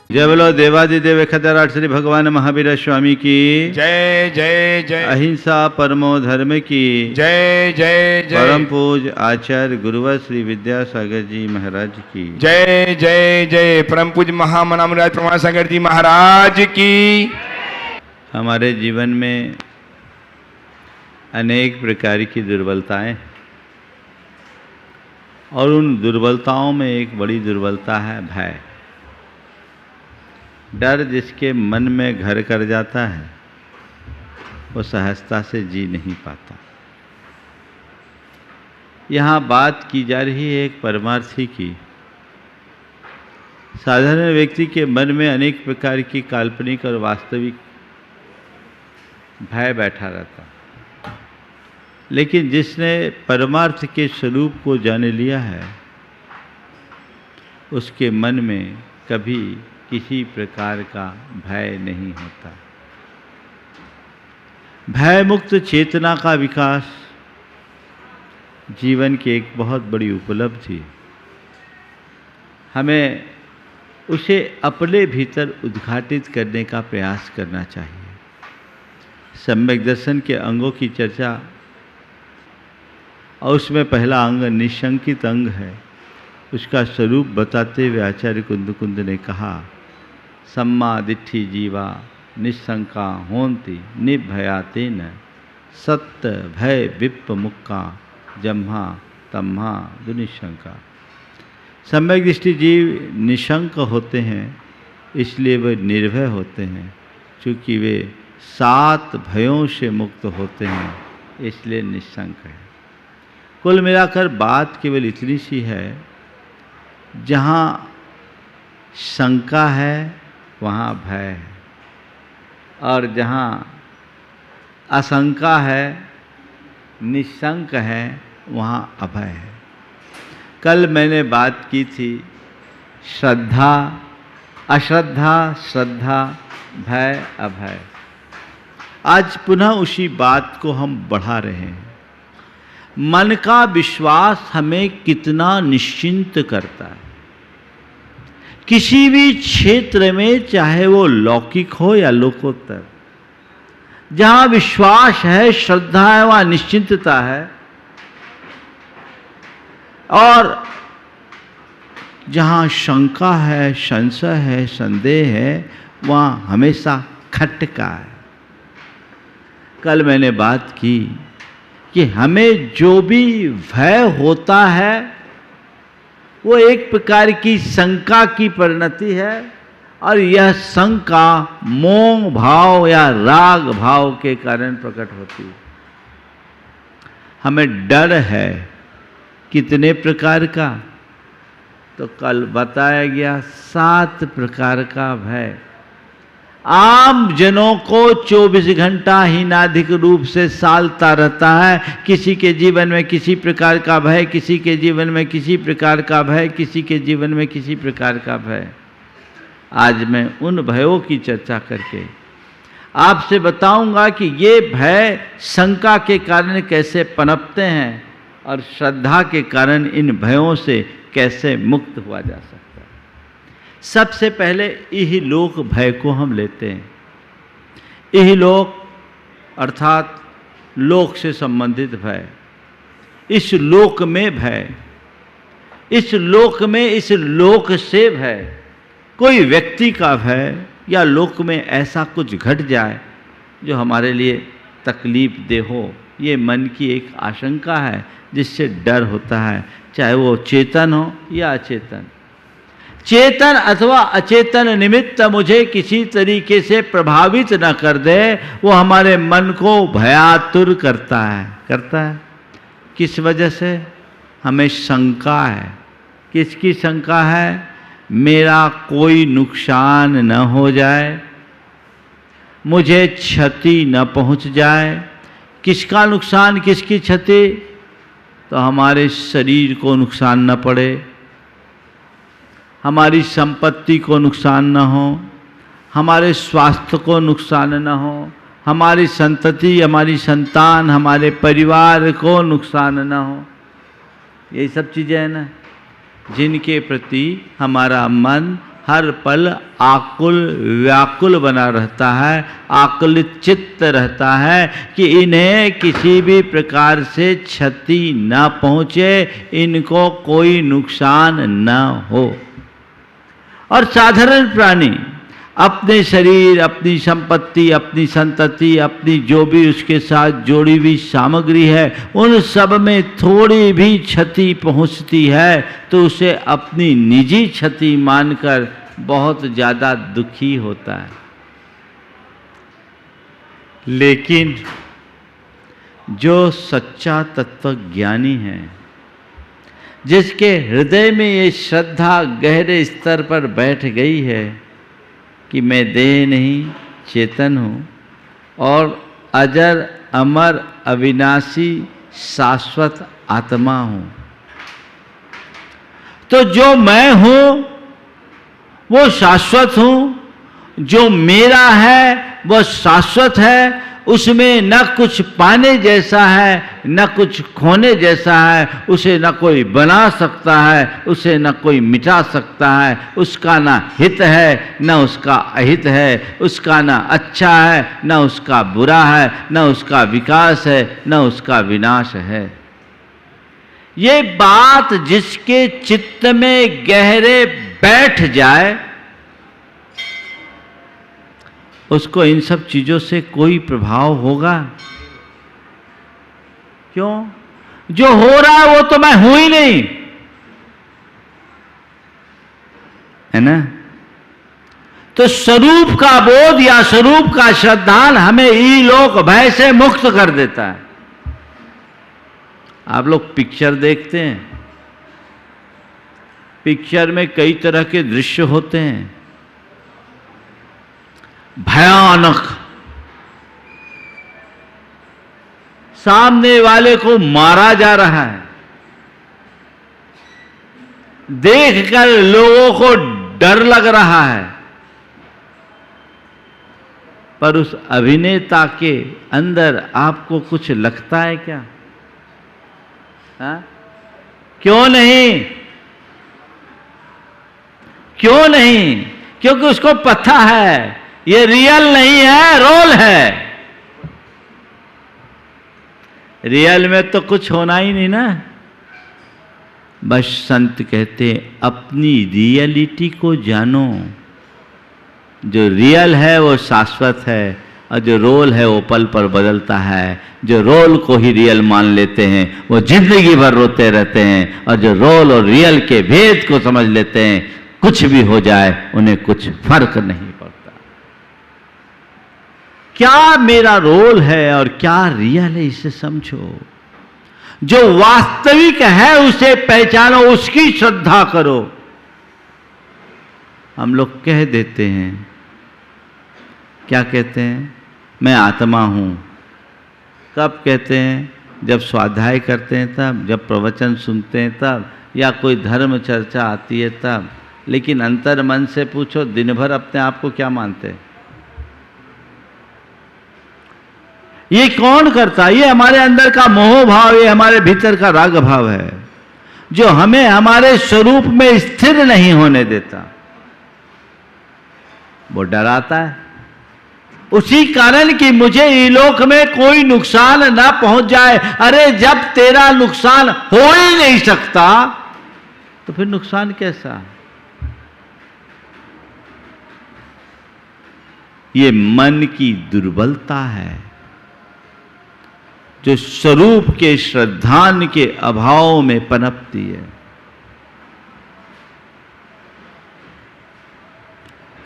जय बोलो देवादिदेव खतराट श्री भगवान महावीर स्वामी की जय जय जय। अहिंसा परमो धर्म की जय जय जय। परम पूज आचार्य गुरुवर श्री विद्यासागर जी महाराज की जय जय जय। परम पूज महामनामराज प्रमाण सागर जी महाराज की। हमारे जीवन में अनेक प्रकार की दुर्बलताएं और उन दुर्बलताओं में एक बड़ी दुर्बलता है भय। डर जिसके मन में घर कर जाता है वो सहजता से जी नहीं पाता। यहाँ बात की जा रही है एक परमार्थी की। साधारण व्यक्ति के मन में अनेक प्रकार की काल्पनिक और वास्तविक भय बैठा रहता, लेकिन जिसने परमार्थ के स्वरूप को जान लिया है उसके मन में कभी किसी प्रकार का भय नहीं होता। भय मुक्त चेतना का विकास जीवन की एक बहुत बड़ी उपलब्धि। हमें उसे अपने भीतर उद्घाटित करने का प्रयास करना चाहिए। सम्यक दर्शन के अंगों की चर्चा और उसमें पहला अंग निशंकित अंग है। उसका स्वरूप बताते हुए आचार्य कुंद ने कहा, सम्मा दिट्ठि जीवा निशंका होन्ति निर्भयातेन सत्य भय विप्प मुक्का जम्हा तम्हा दुनिशंका। सम्यक दृष्टि जीव निशंक होते हैं, इसलिए वे निर्भय होते हैं। चूँकि वे 7 भयों से मुक्त होते हैं, इसलिए निशंक है। कुल मिलाकर बात केवल इतनी सी है, जहाँ शंका है वहाँ भय है, और जहाँ आशंका है निशंक है वहाँ अभय है। कल मैंने बात की थी श्रद्धा अश्रद्धा, श्रद्धा भय अभय। आज पुनः उसी बात को हम बढ़ा रहे हैं। मन का विश्वास हमें कितना निश्चिंत करता है। किसी भी क्षेत्र में, चाहे वो लौकिक हो या लोकोत्तर, जहाँ विश्वास है, श्रद्धा है, वहाँ निश्चिंतता है। और जहाँ शंका है, संशय है, संदेह है, वहाँ हमेशा खटका है। कल मैंने बात की कि हमें जो भी भय होता है वो एक प्रकार की शंका की परिणति है, और यह शंका मोह भाव या राग भाव के कारण प्रकट होती है। हमें डर है कितने प्रकार का, तो कल बताया गया 7 प्रकार का भय। आम जनों को 24 घंटा हीनाधिक रूप से सालता रहता है। किसी के जीवन में किसी प्रकार का भय, किसी के जीवन में किसी प्रकार का भय, किसी के जीवन में किसी प्रकार का भय। आज मैं उन भयों की चर्चा करके आपसे बताऊंगा कि ये भय शंका के कारण कैसे पनपते हैं और श्रद्धा के कारण इन भयों से कैसे मुक्त हुआ जा सकता है। सबसे पहले इहलोक भय को हम लेते हैं। इहलोक अर्थात लोक से संबंधित भय। इस लोक में भय, इस लोक में, इस लोक से भय। कोई व्यक्ति का भय या लोक में ऐसा कुछ घट जाए जो हमारे लिए तकलीफ दे हो, ये मन की एक आशंका है जिससे डर होता है, चाहे वो चेतन हो या अचेतन। चेतन अथवा अचेतन निमित्त मुझे किसी तरीके से प्रभावित न कर दे, वो हमारे मन को भयातुर करता है। किस वजह से? हमें शंका है। किसकी शंका है? मेरा कोई नुकसान न हो जाए, मुझे क्षति न पहुंच जाए। किसका नुकसान, किसकी क्षति? तो हमारे शरीर को नुकसान न पड़े, हमारी संपत्ति को नुकसान न हो, हमारे स्वास्थ्य को नुकसान न हो, हमारी संतति, हमारी संतान, हमारे परिवार को नुकसान न हो। यही सब चीज़ें हैं ना, जिनके प्रति हमारा मन हर पल आकुल व्याकुल बना रहता है, आकुलित चित्त रहता है कि इन्हें किसी भी प्रकार से क्षति न पहुँचे, इनको कोई नुकसान न हो। और साधारण प्राणी अपने शरीर, अपनी संपत्ति, अपनी संतति, अपनी जो भी उसके साथ जोड़ी हुई सामग्री है, उन सब में थोड़ी भी क्षति पहुंचती है तो उसे अपनी निजी क्षति मानकर बहुत ज़्यादा दुखी होता है। लेकिन जो सच्चा तत्वज्ञानी है, जिसके हृदय में ये श्रद्धा गहरे स्तर पर बैठ गई है कि मैं देह नहीं चेतन हूँ और अजर अमर अविनाशी शाश्वत आत्मा हूँ, तो जो मैं हूँ वो शाश्वत हूँ, जो मेरा है वो शाश्वत है, उसमें न कुछ पाने जैसा है न कुछ खोने जैसा है, उसे न कोई बना सकता है, उसे न कोई मिटा सकता है, उसका न हित है न उसका अहित है, उसका न अच्छा है न उसका बुरा है, न उसका विकास है न उसका विनाश है। ये बात जिसके चित्त में गहरे बैठ जाए उसको इन सब चीजों से कोई प्रभाव होगा? क्यों? जो हो रहा है वो तो मैं हूं ही नहीं, है ना? तो स्वरूप का बोध या स्वरूप का श्रद्धान हमें ईलोक भय से मुक्त कर देता है। आप लोग पिक्चर देखते हैं, पिक्चर में कई तरह के दृश्य होते हैं, भयानक, सामने वाले को मारा जा रहा है, देखकर लोगों को डर लग रहा है, पर उस अभिनेता के अंदर आपको कुछ लगता है क्या? हाँ? क्यों नहीं? क्यों नहीं? क्योंकि उसको पता है ये रियल नहीं है, रोल है। रियल में तो कुछ होना ही नहीं ना। बस संत कहते हैं अपनी रियलिटी को जानो। जो रियल है वो शाश्वत है और जो रोल है वो पल पर बदलता है। जो रोल को ही रियल मान लेते हैं वो जिंदगी भर रोते रहते हैं, और जो रोल और रियल के भेद को समझ लेते हैं कुछ भी हो जाए उन्हें कुछ फर्क नहीं पड़ता। क्या मेरा रोल है और क्या रियल है इसे समझो। जो वास्तविक है उसे पहचानो, उसकी श्रद्धा करो। हम लोग कह देते हैं, क्या कहते हैं? मैं आत्मा हूं। कब कहते हैं? जब स्वाध्याय करते हैं तब, जब प्रवचन सुनते हैं तब, या कोई धर्म चर्चा आती है तब। लेकिन अंतर मन से पूछो, दिन भर अपने आप को क्या मानते हैं? ये कौन करता है? ये हमारे अंदर का मोह भाव, ये हमारे भीतर का राग भाव है जो हमें हमारे स्वरूप में स्थिर नहीं होने देता। वो डराता है उसी कारण कि मुझे इलोक में कोई नुकसान ना पहुंच जाए। अरे जब तेरा नुकसान हो ही नहीं सकता तो फिर नुकसान कैसा? ये मन की दुर्बलता है जो स्वरूप के श्रद्धान के अभाव में पनपती है।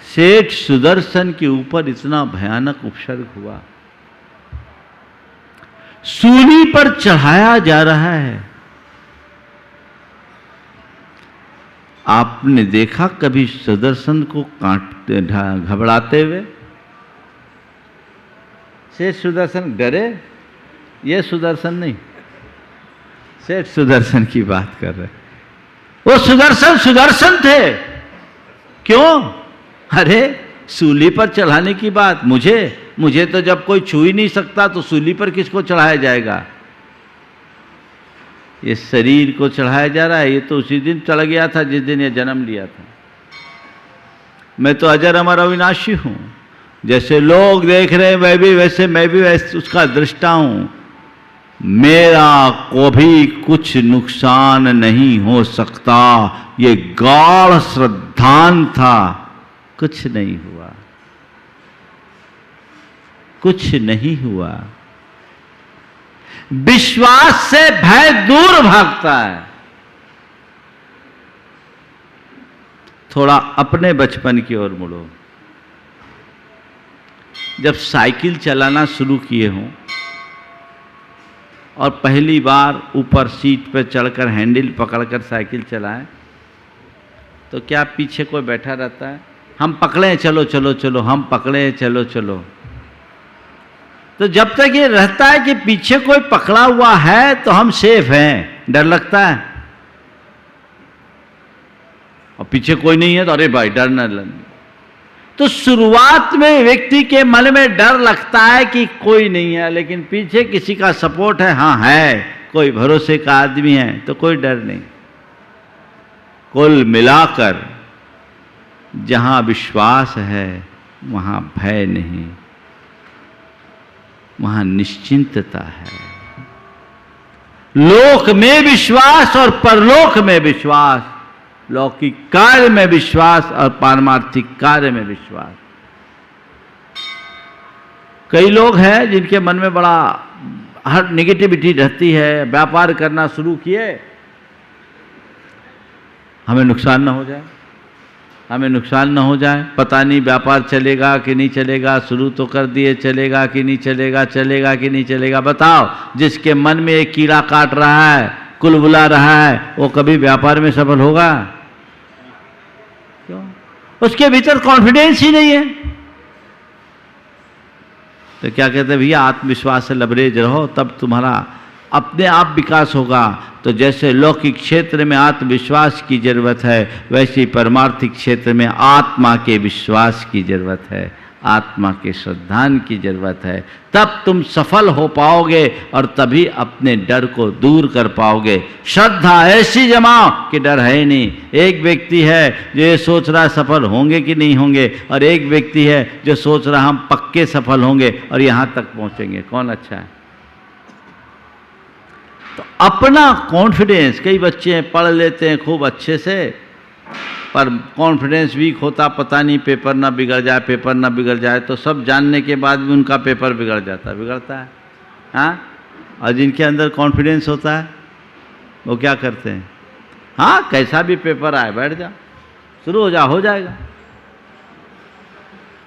सेठ सुदर्शन के ऊपर इतना भयानक उपसर्ग हुआ, सूली पर चढ़ाया जा रहा है। आपने देखा कभी सुदर्शन को काटते घबराते हुए? सेठ सुदर्शन डरे? ये सुदर्शन नहीं, सेठ सुदर्शन की बात कर रहे। वो सुदर्शन सुदर्शन थे। क्यों? अरे सूली पर चढ़ाने की बात, मुझे तो जब कोई छू ही नहीं सकता तो सूली पर किसको चढ़ाया जाएगा? ये शरीर को चढ़ाया जा रहा है। ये तो उसी दिन चढ़ गया था जिस दिन ये जन्म लिया था। मैं तो अजर अमर अविनाशी हूं। जैसे लोग देख रहे हैं मैं भी वैसे उसका दृष्टा हूं। मेरा कभी कुछ नुकसान नहीं हो सकता। ये गाढ़ श्रद्धान था, कुछ नहीं हुआ, कुछ नहीं हुआ। विश्वास से भय दूर भागता है। थोड़ा अपने बचपन की ओर मुड़ो। जब साइकिल चलाना शुरू किए हों और पहली बार ऊपर सीट पर चढ़कर हैंडल पकड़कर साइकिल चलाएं, तो क्या पीछे कोई बैठा रहता है? हम पकड़े चलो चलो चलो, हम पकड़े चलो चलो। तो जब तक ये रहता है कि पीछे कोई पकड़ा हुआ है तो हम सेफ हैं, डर लगता है। और पीछे कोई नहीं है तो अरे भाई डर न लगे। तो शुरुआत में व्यक्ति के मन में डर लगता है कि कोई नहीं है, लेकिन पीछे किसी का सपोर्ट है, हाँ है, कोई भरोसे का आदमी है, तो कोई डर नहीं। कुल मिलाकर जहां विश्वास है वहां भय नहीं, वहां निश्चिंतता है। लोक में विश्वास और परलोक में विश्वास, लौकिक कार्य में विश्वास और पारमार्थिक कार्य में विश्वास। कई लोग हैं जिनके मन में बड़ा हर नेगेटिविटी रहती है। व्यापार करना शुरू किए, हमें नुकसान ना हो जाए, हमें नुकसान ना हो जाए, पता नहीं व्यापार चलेगा कि नहीं चलेगा, शुरू तो कर दिए, चलेगा कि नहीं चलेगा, चलेगा कि नहीं चलेगा। बताओ, जिसके मन में एक कीड़ा काट रहा है, कुलबुला रहा है, वो कभी व्यापार में सफल होगा? क्यों? उसके भीतर कॉन्फिडेंस ही नहीं है। तो क्या कहते हैं भैया, आत्मविश्वास से लबरेज रहो, तब तुम्हारा अपने आप विकास होगा। तो जैसे लौकिक क्षेत्र में आत्मविश्वास की जरूरत है, वैसे ही परमार्थिक क्षेत्र में आत्मा के विश्वास की जरूरत है, आत्मा के श्रद्धान की जरूरत है। तब तुम सफल हो पाओगे और तभी अपने डर को दूर कर पाओगे। श्रद्धा ऐसी जमाओ कि डर है ही नहीं। एक व्यक्ति है जो ये सोच रहा सफल होंगे कि नहीं होंगे, और एक व्यक्ति है जो सोच रहा हम पक्के सफल होंगे और यहां तक पहुंचेंगे। कौन अच्छा है? तो अपना कॉन्फिडेंस, कई बच्चे पढ़ लेते हैं खूब अच्छे से, पर कॉन्फिडेंस वीक होता, पता नहीं पेपर ना बिगड़ जाए, पेपर ना बिगड़ जाए। तो सब जानने के बाद भी उनका पेपर बिगड़ता है। हाँ, और जिनके अंदर कॉन्फिडेंस होता है वो क्या करते हैं? हाँ, कैसा भी पेपर आए, बैठ जा, शुरू हो जा, हो जाएगा।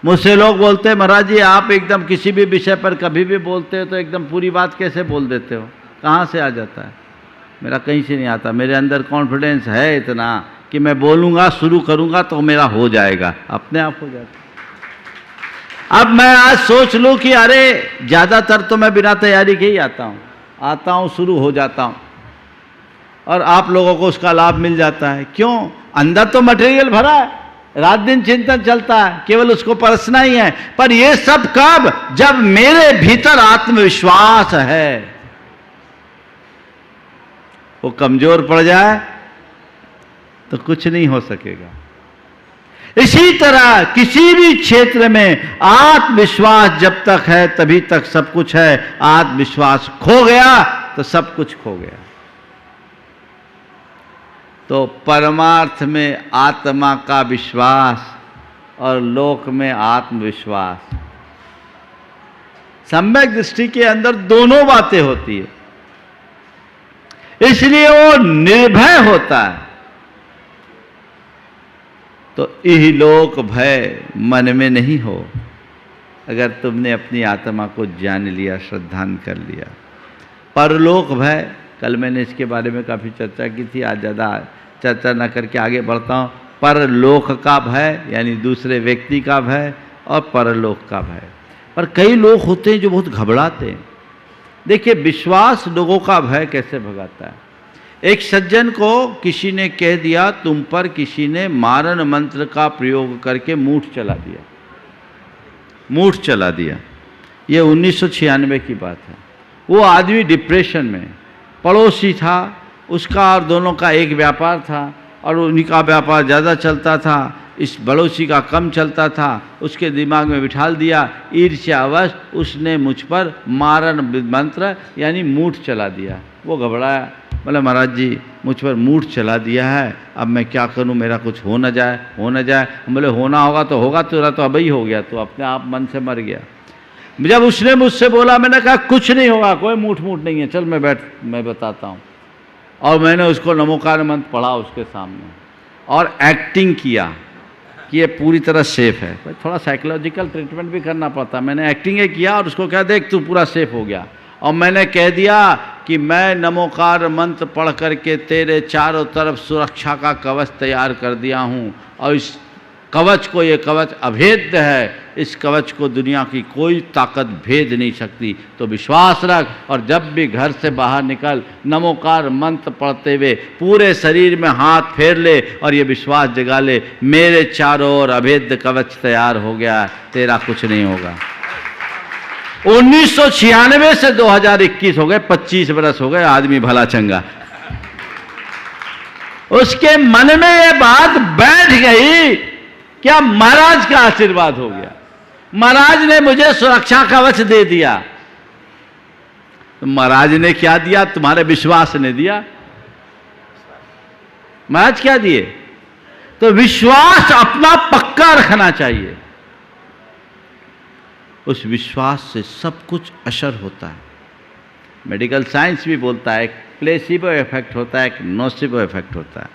मुझसे लोग बोलते हैं, महाराज जी आप एकदम किसी भी विषय पर कभी भी बोलते हो तो एकदम पूरी बात कैसे बोल देते हो? कहाँ से आ जाता है? मेरा कहीं से नहीं आता। मेरे अंदर कॉन्फिडेंस है इतना कि मैं बोलूँगा, शुरू करूँगा तो मेरा हो जाएगा, अपने आप हो जाएगा। अब मैं आज सोच लूँ कि अरे ज़्यादातर तो मैं बिना तैयारी के ही आता हूँ, शुरू हो जाता हूँ, और आप लोगों को उसका लाभ मिल जाता है। क्यों? अंदर तो मटेरियल भरा है, रात दिन चिंतन चलता है, केवल उसको परसना ही है। पर ये सब कब? जब मेरे भीतर आत्मविश्वास है। वो कमजोर पड़ जाए तो कुछ नहीं हो सकेगा। इसी तरह किसी भी क्षेत्र में आत्मविश्वास जब तक है तभी तक सब कुछ है। आत्मविश्वास खो गया तो सब कुछ खो गया। तो परमार्थ में आत्मा का विश्वास और लोक में आत्मविश्वास, सम्यक दृष्टि के अंदर दोनों बातें होती है, इसलिए वो निर्भय होता है। तो इहलोक भय मन में नहीं हो अगर तुमने अपनी आत्मा को जान लिया, श्रद्धान कर लिया। परलोक भय, कल मैंने इसके बारे में काफ़ी चर्चा की थी, आज ज़्यादा चर्चा न करके आगे बढ़ता हूँ। परलोक का भय यानी दूसरे व्यक्ति का भय, और परलोक का भय। पर कई लोग होते हैं जो बहुत घबराते हैं। देखिए, विश्वास लोगों का भय कैसे भगाता है। एक सज्जन को किसी ने कह दिया, तुम पर किसी ने मारण मंत्र का प्रयोग करके मूठ चला दिया। ये 1996 की बात है। वो आदमी डिप्रेशन में, पड़ोसी था उसका और दोनों का एक व्यापार था, और उन्हीं का व्यापार ज़्यादा चलता था, इस बड़ोसी का कम चलता था। उसके दिमाग में बिठाल दिया, ईर्ष्यावश उसने मुझ पर मारण मंत्र यानी मूठ चला दिया। वो घबराया, बोला महाराज जी मुझ पर मूठ चला दिया है, अब मैं क्या करूं, मेरा कुछ हो न जाए, हो न जाए। हम बोले होना होगा तो होगा, तेरा तो अभी हो गया, तो अपने आप मन से मर गया। जब उसने मुझसे बोला, मैंने कहा कुछ नहीं होगा, कोई मूठ नहीं है, चल मैं बताता हूँ। और मैंने उसको नमोकार मंत्र पढ़ा उसके सामने और एक्टिंग किया कि ये पूरी तरह सेफ है। थोड़ा साइकोलॉजिकल ट्रीटमेंट भी करना पड़ता। मैंने एक्टिंग किया और उसको कहा देख तू पूरा सेफ हो गया। और मैंने कह दिया कि मैं नमोकार मंत्र पढ़ करके तेरे चारों तरफ सुरक्षा का कवच तैयार कर दिया हूँ, और इस कवच को, ये कवच अभेद्य है, इस कवच को दुनिया की कोई ताकत भेद नहीं सकती, तो विश्वास रख। और जब भी घर से बाहर निकल नमोकार मंत्र पढ़ते हुए पूरे शरीर में हाथ फेर ले और ये विश्वास जगा ले, मेरे चारों ओर अभेद्य कवच तैयार हो गया, तेरा कुछ नहीं होगा। 1996 से 2021 हो गए, 25 बरस हो गए, आदमी भला चंगा। उसके मन में ये बात बैठ गई, क्या महाराज का आशीर्वाद हो गया, महाराज ने मुझे सुरक्षा कवच दे दिया। तो महाराज ने क्या दिया? तुम्हारे विश्वास ने दिया। महाराज क्या दिए? तो विश्वास अपना पक्का रखना चाहिए। उस विश्वास से सब कुछ असर होता है। मेडिकल साइंस भी बोलता है, एक प्लेसिबो इफेक्ट होता है, एक नोसिबो इफेक्ट होता है।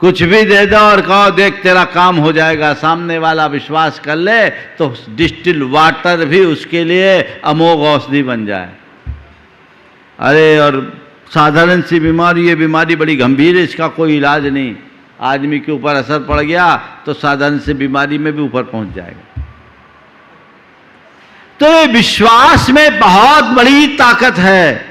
कुछ भी दे दो और कहो देख तेरा काम हो जाएगा, सामने वाला विश्वास कर ले तो डिस्टिल वाटर भी उसके लिए अमोघ औषधि बन जाए। अरे और साधारण सी बीमारी, ये बीमारी बड़ी गंभीर है, इसका कोई इलाज नहीं, आदमी के ऊपर असर पड़ गया तो साधारण सी बीमारी में भी ऊपर पहुंच जाएगा। तो ये विश्वास में बहुत बड़ी ताकत है।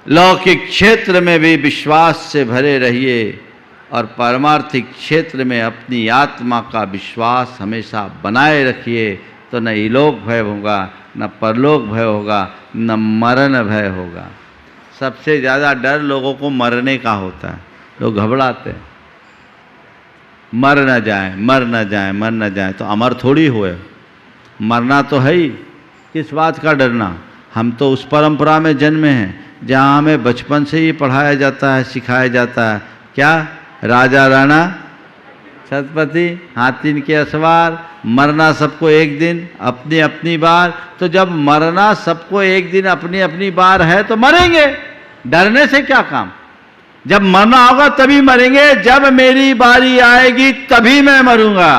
लौकिक क्षेत्र में भी विश्वास से भरे रहिए और पारमार्थिक क्षेत्र में अपनी आत्मा का विश्वास हमेशा बनाए रखिए, तो न इलोक भय होगा, न परलोक भय होगा, न मरण भय होगा। सबसे ज़्यादा डर लोगों को मरने का होता है। लोग घबराते हैं, मर न जाए, मर न जाए, मर न जाए। तो अमर थोड़ी हुए, मरना तो है ही, किस बात का डरना। हम तो उस परंपरा में जन्मे हैं जहाँ हमें बचपन से ही पढ़ाया जाता है, सिखाया जाता है। क्या? राजा राणा छत्रपति, हाथी के असवार, मरना सबको एक दिन, अपनी अपनी बार। तो जब मरना सबको एक दिन अपनी अपनी बार है तो मरेंगे, डरने से क्या काम। जब मरना होगा तभी मरेंगे, जब मेरी बारी आएगी तभी मैं मरूंगा,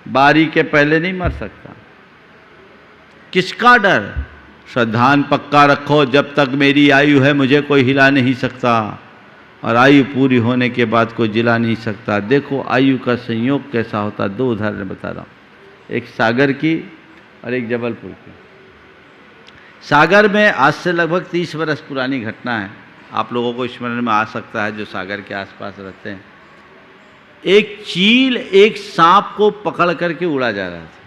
बारी के पहले नहीं मर सकता। किसका डर? श्रद्धान पक्का रखो, जब तक मेरी आयु है मुझे कोई हिला नहीं सकता, और आयु पूरी होने के बाद कोई जिला नहीं सकता। देखो आयु का संयोग कैसा होता है। 2 उदाहरण बता रहा हूँ, एक सागर की और एक जबलपुर की। सागर में आज से लगभग 30 वर्ष पुरानी घटना है, आप लोगों को स्मरण में आ सकता है जो सागर के आसपास रहते हैं। एक चील एक सांप को पकड़ करके उड़ा जा रहा था।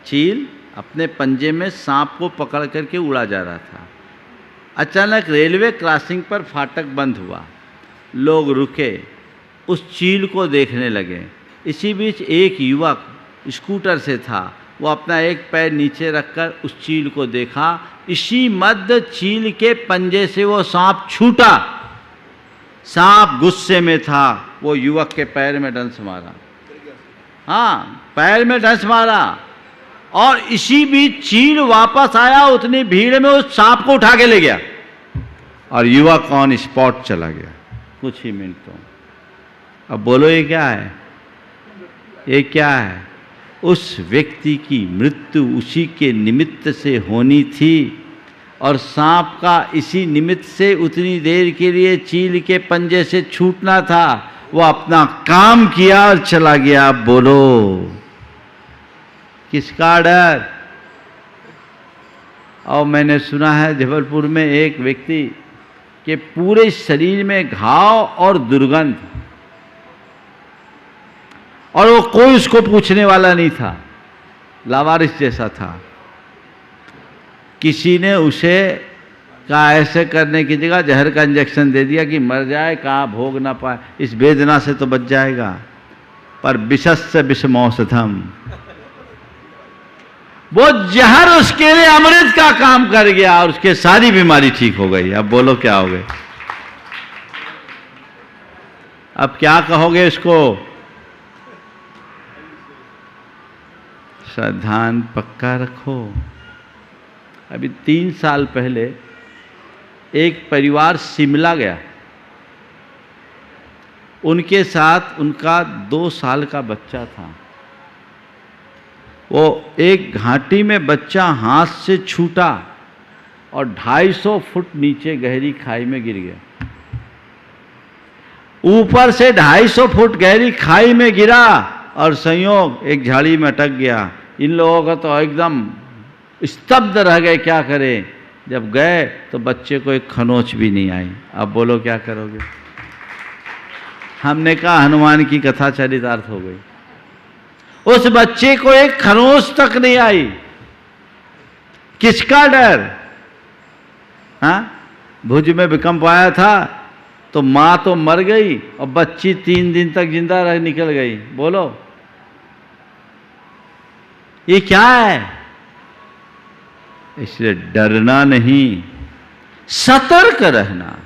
चील अपने पंजे में सांप को पकड़ करके उड़ा जा रहा था। अचानक रेलवे क्रॉसिंग पर फाटक बंद हुआ, लोग रुके, उस चील को देखने लगे। इसी बीच एक युवक स्कूटर से था, वो अपना एक पैर नीचे रखकर उस चील को देखा। इसी मध्य चील के पंजे से वो सांप छूटा। सांप गुस्से में था, वो युवक के पैर में डंस मारा। हाँ, पैर में डंस मारा, और इसी बीच चील वापस आया, उतनी भीड़ में उस सांप को उठा के ले गया और युवक ऑन स्पॉट चला गया कुछ ही मिनटों। अब बोलो ये क्या है? ये क्या है? उस व्यक्ति की मृत्यु उसी के निमित्त से होनी थी, और सांप का इसी निमित्त से उतनी देर के लिए चील के पंजे से छूटना था। वो अपना काम किया और चला गया। बोलो किसका डर? और मैंने सुना है जबलपुर में एक व्यक्ति के पूरे शरीर में घाव और दुर्गंध, और वो कोई उसको पूछने वाला नहीं था, लावारिस जैसा था। किसी ने उसे कहा ऐसे करने की जगह जहर का इंजेक्शन दे दिया कि मर जाए, कहा भोग ना पाए, इस वेदना से तो बच जाएगा। पर विषस्य विषमौषधम, वो जहर उसके लिए अमृत का काम कर गया और उसके सारी बीमारी ठीक हो गई। अब बोलो क्या हो गई? अब क्या कहोगे इसको? श्रद्धान पक्का रखो। अभी 3 साल पहले एक परिवार शिमला गया, उनके साथ उनका 2 साल का बच्चा था। वो एक घाटी में बच्चा हाथ से छूटा और 250 फुट नीचे गहरी खाई में गिर गया। ऊपर से 250 फुट गहरी खाई में गिरा और संयोग एक झाड़ी में अटक गया। इन लोगों का तो एकदम स्तब्ध रह गए, क्या करें। जब गए तो बच्चे को एक खनोच भी नहीं आई। अब बोलो क्या करोगे? हमने कहा हनुमान की कथा चरितार्थ हो गई। उस बच्चे को एक खरोंच तक नहीं आई। किसका डर? हाँ, भुज में भूकंप आया था तो मां तो मर गई और बच्ची 3 दिन तक जिंदा रह निकल गई। बोलो ये क्या है? इसलिए डरना नहीं, सतर्क रहना।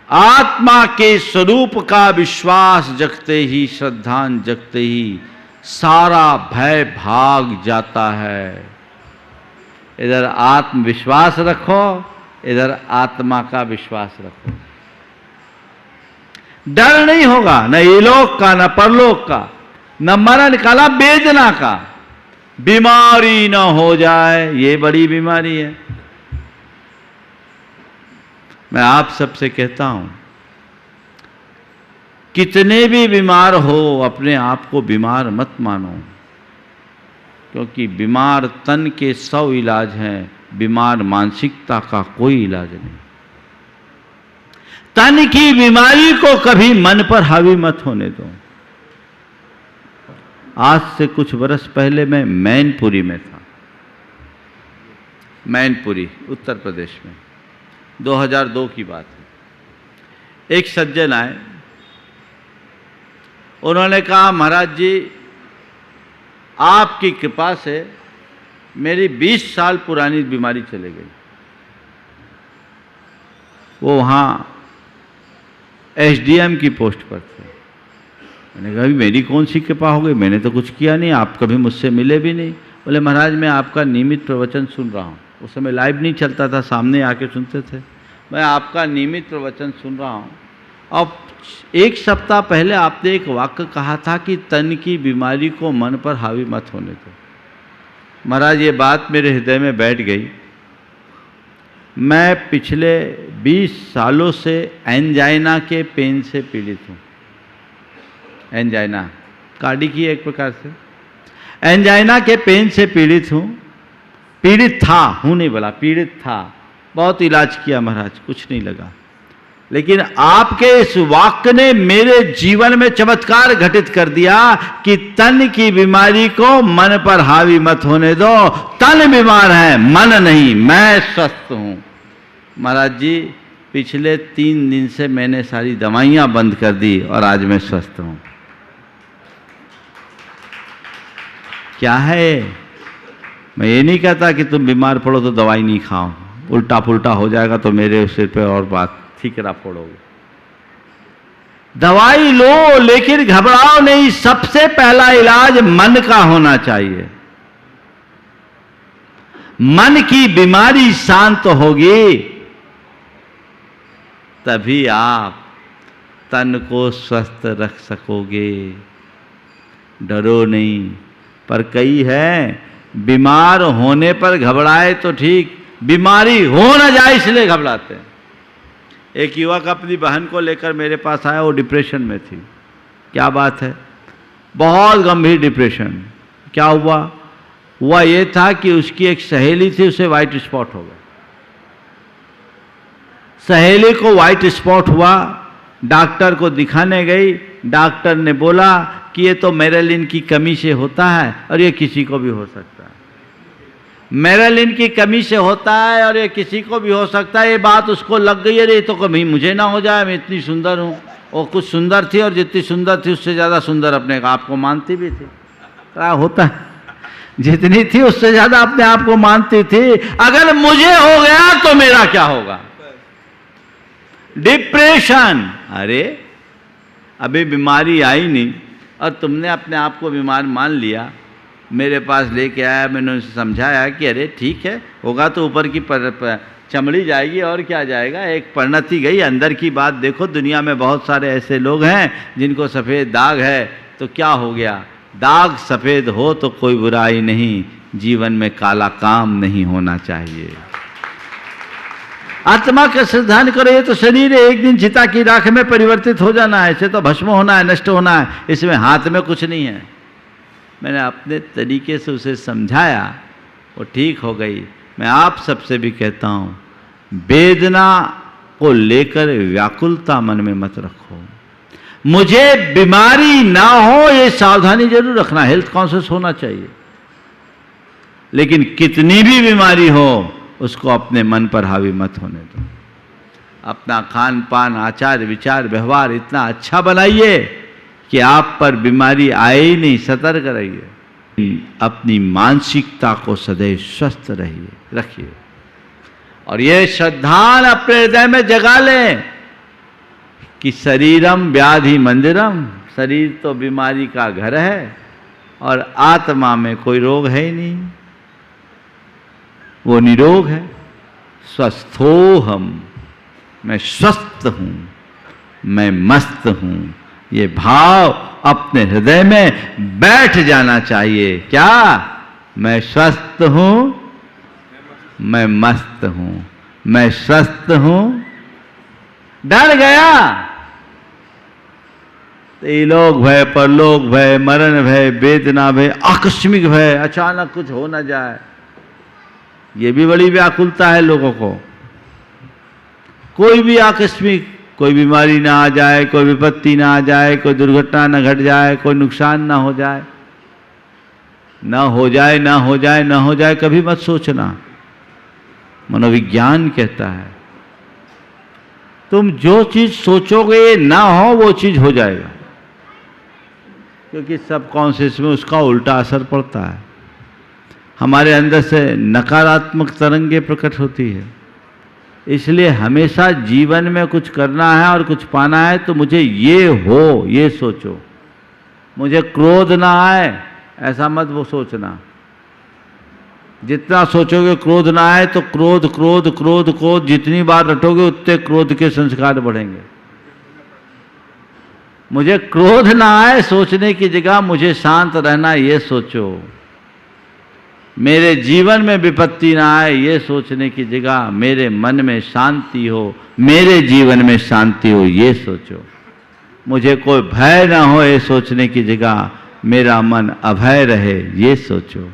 आत्मा के स्वरूप का विश्वास जगते ही, श्रद्धान जगते ही सारा भय भाग जाता है। इधर आत्मविश्वास रखो, इधर आत्मा का विश्वास रखो। डर नहीं होगा, न इलोक का, न परलोक का, न मरण का, न वेदना का। बीमारी न हो जाए, ये बड़ी बीमारी है। मैं आप सबसे कहता हूं, कितने भी बीमार हो अपने आप को बीमार मत मानो, क्योंकि बीमार तन के 100 इलाज हैं, बीमार मानसिकता का कोई इलाज नहीं। तन की बीमारी को कभी मन पर हावी मत होने दो। आज से कुछ वर्ष पहले मैं मैनपुरी में था, मैनपुरी उत्तर प्रदेश में, 2002 की बात है। एक सज्जन आए, उन्होंने कहा महाराज जी आपकी कृपा से मेरी 20 साल पुरानी बीमारी चली गई। वो वहाँ एसडीएम की पोस्ट पर थे। मैंने कहा मेरी कौन सी कृपा हो गई, मैंने तो कुछ किया नहीं, आप कभी मुझसे मिले भी नहीं। बोले महाराज मैं आपका नियमित प्रवचन सुन रहा हूँ। उस समय लाइव नहीं चलता था, सामने आके सुनते थे। मैं आपका नियमित प्रवचन सुन रहा हूँ। अब 1 सप्ताह पहले आपने एक वाक्य कहा था कि तन की बीमारी को मन पर हावी मत होने दो। महाराज ये बात मेरे हृदय में बैठ गई। मैं पिछले 20 सालों से एंजाइना के पेन से पीड़ित हूँ। एंजाइना कार्डिक की एक प्रकार से एंजाइना के पेन से पीड़ित हूँ। पीड़ित था, हूँ नहीं बोला, पीड़ित था। बहुत इलाज किया महाराज, कुछ नहीं लगा। लेकिन आपके इस वाक्य ने मेरे जीवन में चमत्कार घटित कर दिया कि तन की बीमारी को मन पर हावी मत होने दो। तन बीमार है, मन नहीं, मैं स्वस्थ हूं। महाराज जी पिछले 3 दिन से मैंने सारी दवाइयां बंद कर दी और आज मैं स्वस्थ हूं। क्या है? मैं ये नहीं कहता कि तुम बीमार पड़ो तो दवाई नहीं खाओ, उल्टा पुल्टा हो जाएगा तो मेरे सिर पे और बात ठीकरा फोड़ोगे। दवाई लो लेकिन घबराओ नहीं। सबसे पहला इलाज मन का होना चाहिए। मन की बीमारी शांत होगी तभी आप तन को स्वस्थ रख सकोगे। डरो नहीं। पर कई है बीमार होने पर घबराए तो ठीक, बीमारी हो ना जाए इसलिए घबराते हैं। एक युवक अपनी बहन को लेकर मेरे पास आया, वो डिप्रेशन में थी। क्या बात है? बहुत गंभीर डिप्रेशन। क्या हुआ? हुआ ये था कि उसकी एक सहेली थी, उसे वाइट स्पॉट हो गया। सहेली को वाइट स्पॉट हुआ, डॉक्टर को दिखाने गई। डॉक्टर ने बोला कि ये तो मेलानिन की कमी से होता है और ये किसी को भी हो सकता है। मेलानिन की कमी से होता है, और ये किसी को भी हो सकता है। ये बात उसको लग गई, अरे तो कभी मुझे ना हो जाए, मैं इतनी सुंदर हूँ। वो कुछ सुंदर थी, और जितनी सुंदर थी उससे ज़्यादा सुंदर अपने आप को मानती भी थी। क्या होता है, जितनी थी उससे ज़्यादा अपने आप को मानती थी। अगर मुझे हो गया तो मेरा क्या होगा? डिप्रेशन। अरे अभी बीमारी आई नहीं और तुमने अपने आप को बीमार मान लिया। मेरे पास लेके आया, मैंने उसे समझाया कि अरे ठीक है, होगा तो ऊपर की चमड़ी जाएगी और क्या जाएगा, एक परिणति गई, अंदर की बात देखो। दुनिया में बहुत सारे ऐसे लोग हैं जिनको सफ़ेद दाग है, तो क्या हो गया? दाग सफ़ेद हो तो कोई बुराई नहीं, जीवन में काला काम नहीं होना चाहिए। आत्मा का श्रद्धान करो। ये तो शरीर है, एक दिन चिता की राख में परिवर्तित हो जाना है, इसे तो भस्म होना है, नष्ट होना है, इसमें हाथ में कुछ नहीं है। मैंने अपने तरीके से उसे समझाया, वो ठीक हो गई। मैं आप सबसे भी कहता हूँ, वेदना को लेकर व्याकुलता मन में मत रखो। मुझे बीमारी ना हो ये सावधानी जरूर रखना, हेल्थ कॉन्शियस होना चाहिए, लेकिन कितनी भी बीमारी हो उसको अपने मन पर हावी मत होने दो। अपना खान पान, आचार विचार, व्यवहार इतना अच्छा बनाइए कि आप पर बीमारी आए ही नहीं। सतर्क रहिए, अपनी मानसिकता को सदैव स्वस्थ रखिए, और ये श्रद्धान अपने हृदय में जगा लें कि शरीरम व्याधि मंदिरम, शरीर तो बीमारी का घर है और आत्मा में कोई रोग है ही नहीं, वो निरोग है। स्वस्थोहम, मैं स्वस्थ हूँ, मैं मस्त हूँ, ये भाव अपने हृदय में बैठ जाना चाहिए। क्या? मैं स्वस्थ हूँ, मैं मस्त हूँ, मैं स्वस्थ हूँ। डर गया तो ये लोग भय, परलोक भय, मरण भय, वेदना भय, आकस्मिक भय, अचानक कुछ हो ना जाए, ये भी बड़ी व्याकुलता है लोगों को। कोई भी आकस्मिक, कोई बीमारी ना आ जाए, कोई विपत्ति ना आ जाए, कोई दुर्घटना ना घट जाए, कोई नुकसान ना हो जाए, ना हो जाए, ना हो जाए, ना हो जाए, कभी मत सोचना। मनोविज्ञान कहता है तुम जो चीज सोचोगे ना हो वो चीज हो जाएगा, क्योंकि सबकॉन्शियस में उसका उल्टा असर पड़ता है। हमारे अंदर से नकारात्मक तरंगे प्रकट होती है। इसलिए हमेशा जीवन में कुछ करना है और कुछ पाना है तो मुझे ये हो, ये सोचो। मुझे क्रोध ना आए ऐसा मत वो सोचना। जितना सोचोगे क्रोध ना आए तो क्रोध क्रोध क्रोध क्रोध जितनी बार रटोगे उतने क्रोध के संस्कार बढ़ेंगे। मुझे क्रोध ना आए सोचने की जगह मुझे शांत रहना ये सोचो। मेरे जीवन में विपत्ति ना आए ये सोचने की जगह मेरे मन में शांति हो, मेरे जीवन में शांति हो ये सोचो। मुझे कोई भय ना हो ये सोचने की जगह मेरा मन अभय रहे ये सोचो।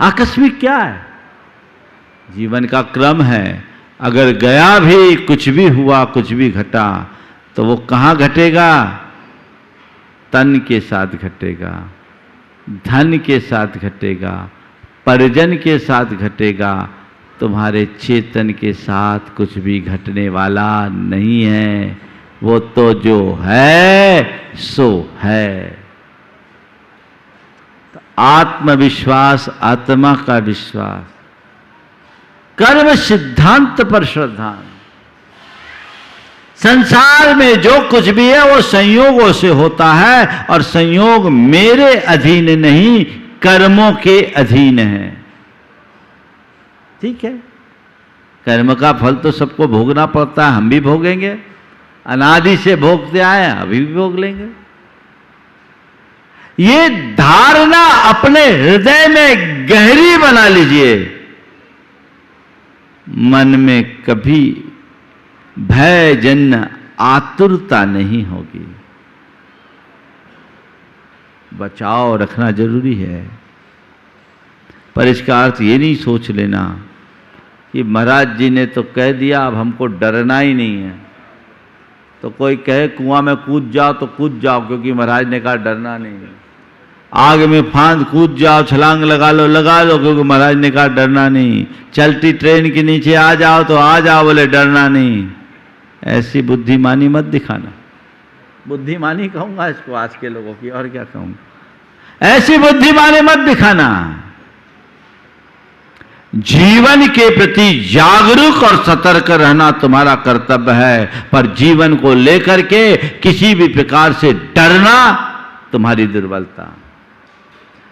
आकस्मिक क्या है? जीवन का क्रम है। अगर गया भी, कुछ भी हुआ, कुछ भी घटा तो वो कहाँ घटेगा? तन के साथ घटेगा, धन के साथ घटेगा, परिजन के साथ घटेगा। तुम्हारे चेतन के साथ कुछ भी घटने वाला नहीं है। वो तो जो है सो है। तो आत्मविश्वास, आत्मा का विश्वास, कर्म सिद्धांत पर श्रद्धा। संसार में जो कुछ भी है वो संयोगों से होता है और संयोग मेरे अधीन नहीं, कर्मों के अधीन है। ठीक है, कर्म का फल तो सबको भोगना पड़ता है, हम भी भोगेंगे। अनादि से भोगते आए, अभी भी भोग लेंगे। ये धारणा अपने हृदय में गहरी बना लीजिए। मन में कभी भय जन्य आतुरता नहीं होगी। बचाव रखना जरूरी है, पर इसका अर्थ ये नहीं सोच लेना कि महाराज जी ने तो कह दिया अब हमको डरना ही नहीं है। तो कोई कहे कुआं में कूद जाओ तो कूद जाओ, क्योंकि महाराज ने कहा डरना नहीं है। आग में फांद कूद जाओ, छलांग लगा लो, क्योंकि महाराज ने कहा डरना नहीं। चलती ट्रेन के नीचे आ जाओ तो आ जाओ, बोले डरना नहीं। ऐसी बुद्धिमानी मत दिखाना। बुद्धिमानी कहूंगा इसको आज के लोगों की, और क्या कहूंगा। ऐसी बुद्धिमानी मत दिखाना। जीवन के प्रति जागरूक और सतर्क रहना तुम्हारा कर्तव्य है, पर जीवन को लेकर के किसी भी प्रकार से डरना तुम्हारी दुर्बलता।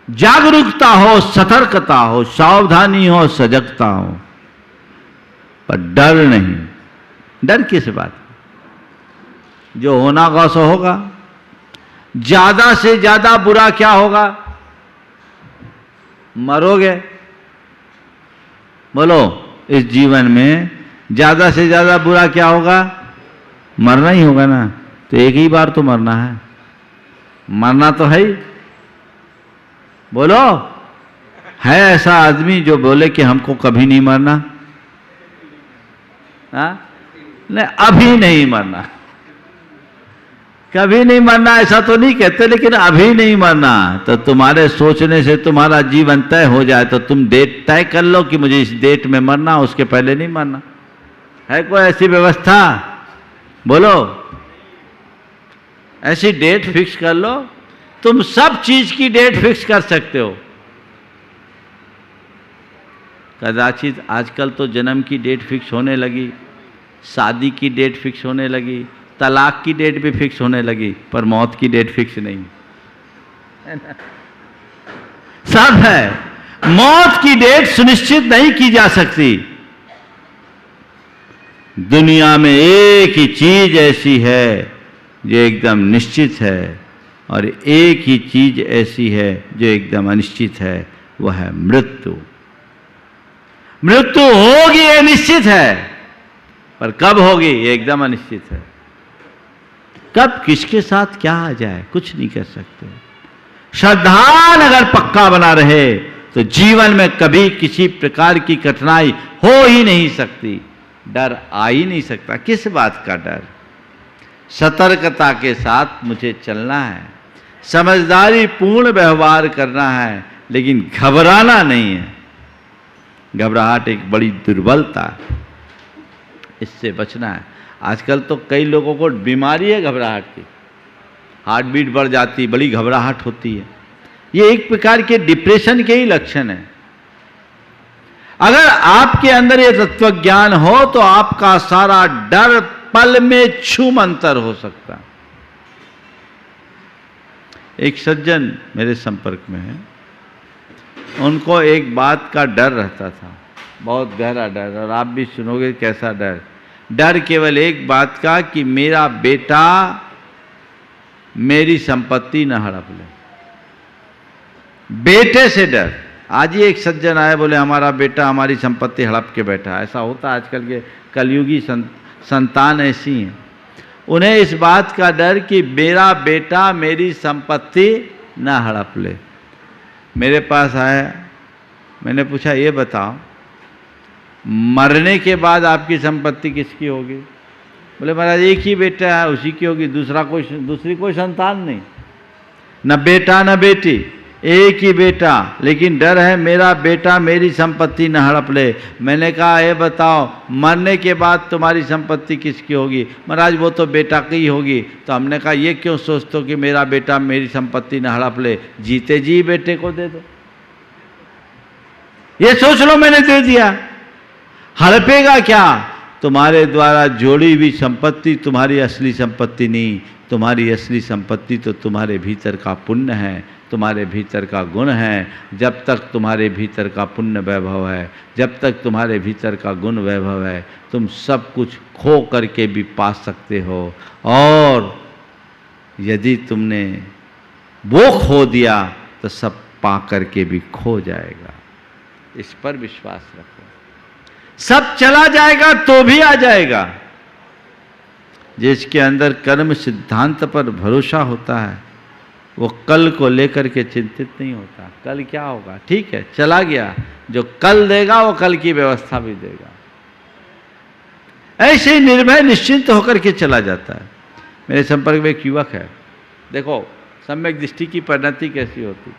जागरूकता हो, सतर्कता हो, सावधानी हो, सजगता हो, पर डर नहीं। डर किस बात? जो होना होगा सो होगा। ज्यादा से ज्यादा बुरा क्या होगा? मरोगे। बोलो, इस जीवन में ज्यादा से ज्यादा बुरा क्या होगा? मरना ही होगा ना। तो एक ही बार तो मरना है, मरना तो है ही। बोलो, है ऐसा आदमी जो बोले कि हमको कभी नहीं मरना? नहीं, अभी नहीं मरना, कभी नहीं मरना ऐसा तो नहीं कहते, लेकिन अभी नहीं मरना। तो तुम्हारे सोचने से तुम्हारा जीवन तय हो जाए तो तुम डेट तय कर लो कि मुझे इस डेट में मरना, उसके पहले नहीं मरना। है कोई ऐसी व्यवस्था? बोलो, ऐसी डेट फिक्स कर लो। तुम सब चीज की डेट फिक्स कर सकते हो। कदाचित आजकल तो जन्म की डेट फिक्स होने लगी, शादी की डेट फिक्स होने लगी, तलाक की डेट भी फिक्स होने लगी, पर मौत की डेट फिक्स नहीं है। सब है, मौत की डेट सुनिश्चित नहीं की जा सकती। दुनिया में एक ही चीज ऐसी है जो एकदम निश्चित है, और एक ही चीज ऐसी है जो एकदम अनिश्चित है, वह है मृत्यु। मृत्यु होगी ये निश्चित है, पर कब होगी ये एकदम अनिश्चित है। कब किसके साथ क्या आ जाए कुछ नहीं कर सकते। श्रद्धान अगर पक्का बना रहे तो जीवन में कभी किसी प्रकार की कठिनाई हो ही नहीं सकती, डर आ ही नहीं सकता। किस बात का डर? सतर्कता के साथ मुझे चलना है, समझदारी पूर्ण व्यवहार करना है, लेकिन घबराना नहीं है। घबराहट एक बड़ी दुर्बलता है, इससे बचना है। आजकल तो कई लोगों को बीमारी है घबराहट की, हार्ट बीट बढ़ जाती, बड़ी घबराहट होती है। ये एक प्रकार के डिप्रेशन के ही लक्षण है। अगर आपके अंदर ये तत्व ज्ञान हो तो आपका सारा डर पल में छूमंतर हो सकता है। एक सज्जन मेरे संपर्क में है, उनको एक बात का डर रहता था, बहुत गहरा डर, और आप भी सुनोगे कैसा डर। डर केवल एक बात का कि मेरा बेटा मेरी संपत्ति न हड़प ले। बेटे से डर। आज ही एक सज्जन आए, बोले हमारा बेटा हमारी संपत्ति हड़प के बैठा। ऐसा होता है, आजकल के कलयुगी संतान ऐसी हैं। उन्हें इस बात का डर कि मेरा बेटा मेरी संपत्ति न हड़प ले। मेरे पास आया, मैंने पूछा ये बताओ मरने के बाद आपकी संपत्ति किसकी होगी? बोले महाराज एक ही बेटा है, उसी की होगी, दूसरी कोई संतान नहीं, न बेटा न बेटी, एक ही बेटा, लेकिन डर है मेरा बेटा मेरी संपत्ति न हड़प ले। मैंने कहा ये बताओ मरने के बाद तुम्हारी संपत्ति किसकी होगी? महाराज वो तो बेटा की होगी। तो हमने कहा ये क्यों सोचते हो कि मेरा बेटा मेरी संपत्ति न हड़प ले, जीते जी बेटे को दे दो। ये सोच लो मैंने दे दिया, हड़पेगा क्या? तुम्हारे द्वारा जोड़ी हुई संपत्ति तुम्हारी असली संपत्ति नहीं। तुम्हारी असली संपत्ति तो तुम्हारे भीतर का पुण्य है, तुम्हारे भीतर का गुण है। जब तक तुम्हारे भीतर का पुण्य वैभव है, जब तक तुम्हारे भीतर का गुण वैभव है, तुम सब कुछ खो करके भी पा सकते हो। और यदि तुमने वो खो दिया तो सब पा करके भी खो जाएगा। इस पर विश्वास रखो। सब चला जाएगा तो भी आ जाएगा। जिसके अंदर कर्म सिद्धांत पर भरोसा होता है वो कल को लेकर के चिंतित नहीं होता। कल क्या होगा, ठीक है चला गया, जो कल देगा वो कल की व्यवस्था भी देगा। ऐसे ही निर्भय निश्चिंत होकर के चला जाता है। मेरे संपर्क में एक युवक है, देखो सम्यक दृष्टि की परिणति कैसी होती।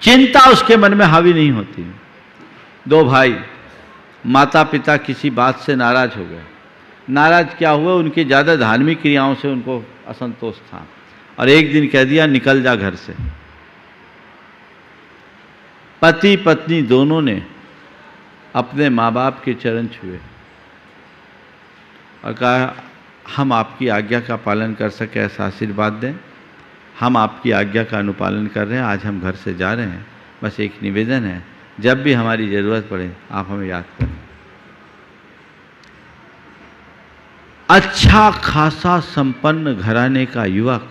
चिंता उसके मन में हावी नहीं होती। दो भाई माता पिता किसी बात से नाराज हो गए। नाराज क्या हुआ, उनकी ज़्यादा धार्मिक क्रियाओं से उनको असंतोष था और एक दिन कह दिया निकल जा घर से। पति पत्नी दोनों ने अपने माँ बाप के चरण छुए और कहा हम आपकी आज्ञा का पालन कर सके ऐसा आशीर्वाद दें। हम आपकी आज्ञा का अनुपालन कर रहे हैं, आज हम घर से जा रहे हैं, बस एक निवेदन है जब भी हमारी ज़रूरत पड़े आप हमें याद करें। अच्छा खासा संपन्न घराने का युवक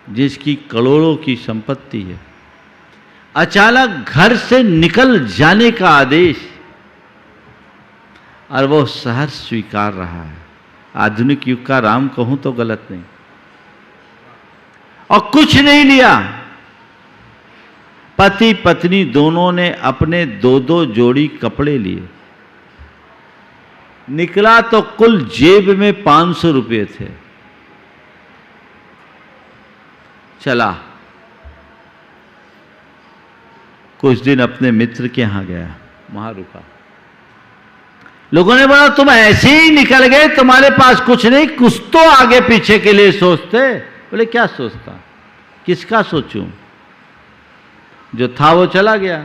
जिसकी करोड़ों की संपत्ति है, अचानक घर से निकल जाने का आदेश, और वो सहर्ष स्वीकार रहा है। आधुनिक युग का राम कहूं तो गलत नहीं। और कुछ नहीं लिया। पति पत्नी दोनों ने अपने दो दो जोड़ी कपड़े लिए। निकला तो कुल जेब में 500 रुपये थे। चला कुछ दिन अपने मित्र के यहां गया, वहां रुका। लोगों ने बोला तुम ऐसे ही निकल गए, तुम्हारे पास कुछ नहीं, कुछ तो आगे पीछे के लिए सोचते। बोले क्या सोचता, किसका सोचूं, जो था वो चला गया,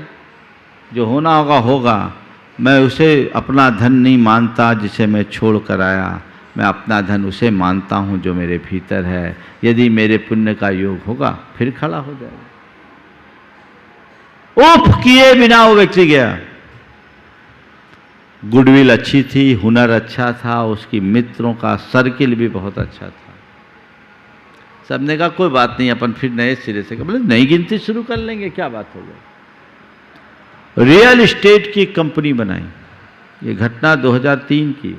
जो होना होगा होगा। मैं उसे अपना धन नहीं मानता जिसे मैं छोड़ कर आया, मैं अपना धन उसे मानता हूं जो मेरे भीतर है। यदि मेरे पुण्य का योग होगा फिर खड़ा हो जाएगा। उफ किए बिना वो व्यक्ति गया। गुडविल अच्छी थी, हुनर अच्छा था, उसकी मित्रों का सर्किल भी बहुत अच्छा था। सबने कहा कोई बात नहीं, अपन फिर नए सिरे से, बोले नई गिनती शुरू कर लेंगे, क्या बात हो गई। रियल एस्टेट की कंपनी बनाई। ये घटना 2003 की,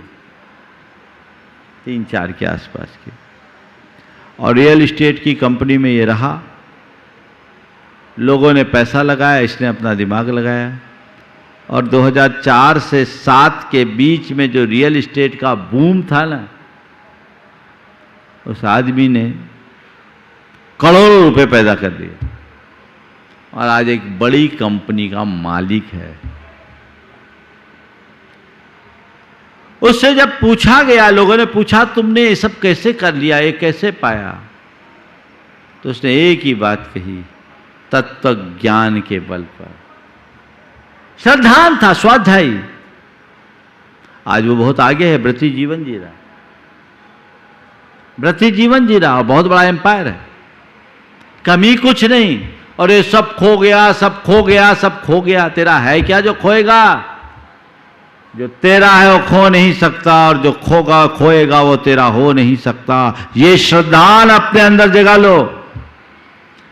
3-4 के आसपास की। और रियल एस्टेट की कंपनी में ये रहा। लोगों ने पैसा लगाया, इसने अपना दिमाग लगाया। और 2004 से 7 के बीच में जो रियल एस्टेट का बूम था ना, उस आदमी ने करोड़ों रुपए पैदा कर दिए और आज एक बड़ी कंपनी का मालिक है। उससे जब पूछा गया, लोगों ने पूछा तुमने ये सब कैसे कर लिया, ये कैसे पाया, तो उसने एक ही बात कही, तत्व ज्ञान के बल पर। श्रद्धान था, स्वाध्यायी। आज वो बहुत आगे है, व्रती जीवन जी रहा, व्रती जीवन जी रहा, बहुत बड़ा एम्पायर है, कमी कुछ नहीं। और ये सब खो गया, सब खो गया, सब खो गया। तेरा है क्या जो खोएगा? जो तेरा है वो खो नहीं सकता, और जो खोगा खोएगा वो तेरा हो नहीं सकता। ये श्रद्धान अपने अंदर जगा लो।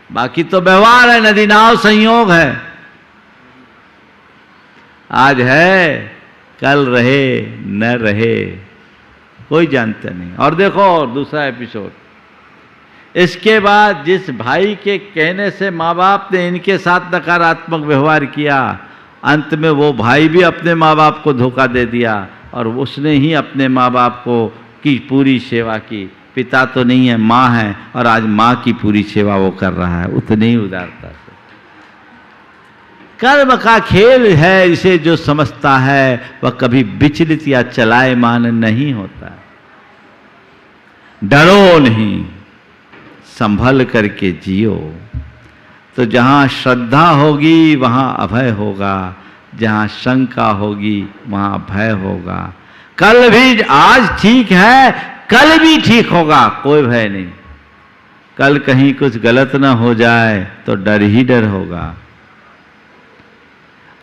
बाकी तो व्यवहार है, नदी नाव संयोग है। आज है, कल रहे न रहे कोई जानता नहीं। और देखो दूसरा एपिसोड, इसके बाद जिस भाई के कहने से माँ बाप ने इनके साथ नकारात्मक व्यवहार किया, अंत में वो भाई भी अपने माँ बाप को धोखा दे दिया और उसने ही अपने माँ बाप को की पूरी सेवा की। पिता तो नहीं है, माँ है, और आज माँ की पूरी सेवा वो कर रहा है, उतनी ही उदारता से। कर्म का खेल है, इसे जो समझता है वह कभी विचलित या चलायमान नहीं होता। डरो नहीं, संभल करके जियो। तो जहां श्रद्धा होगी वहां अभय होगा, जहां शंका होगी वहां भय होगा। कल भी, आज ठीक है, कल भी ठीक होगा, कोई भय नहीं। कल कहीं कुछ गलत ना हो जाए तो डर ही डर होगा।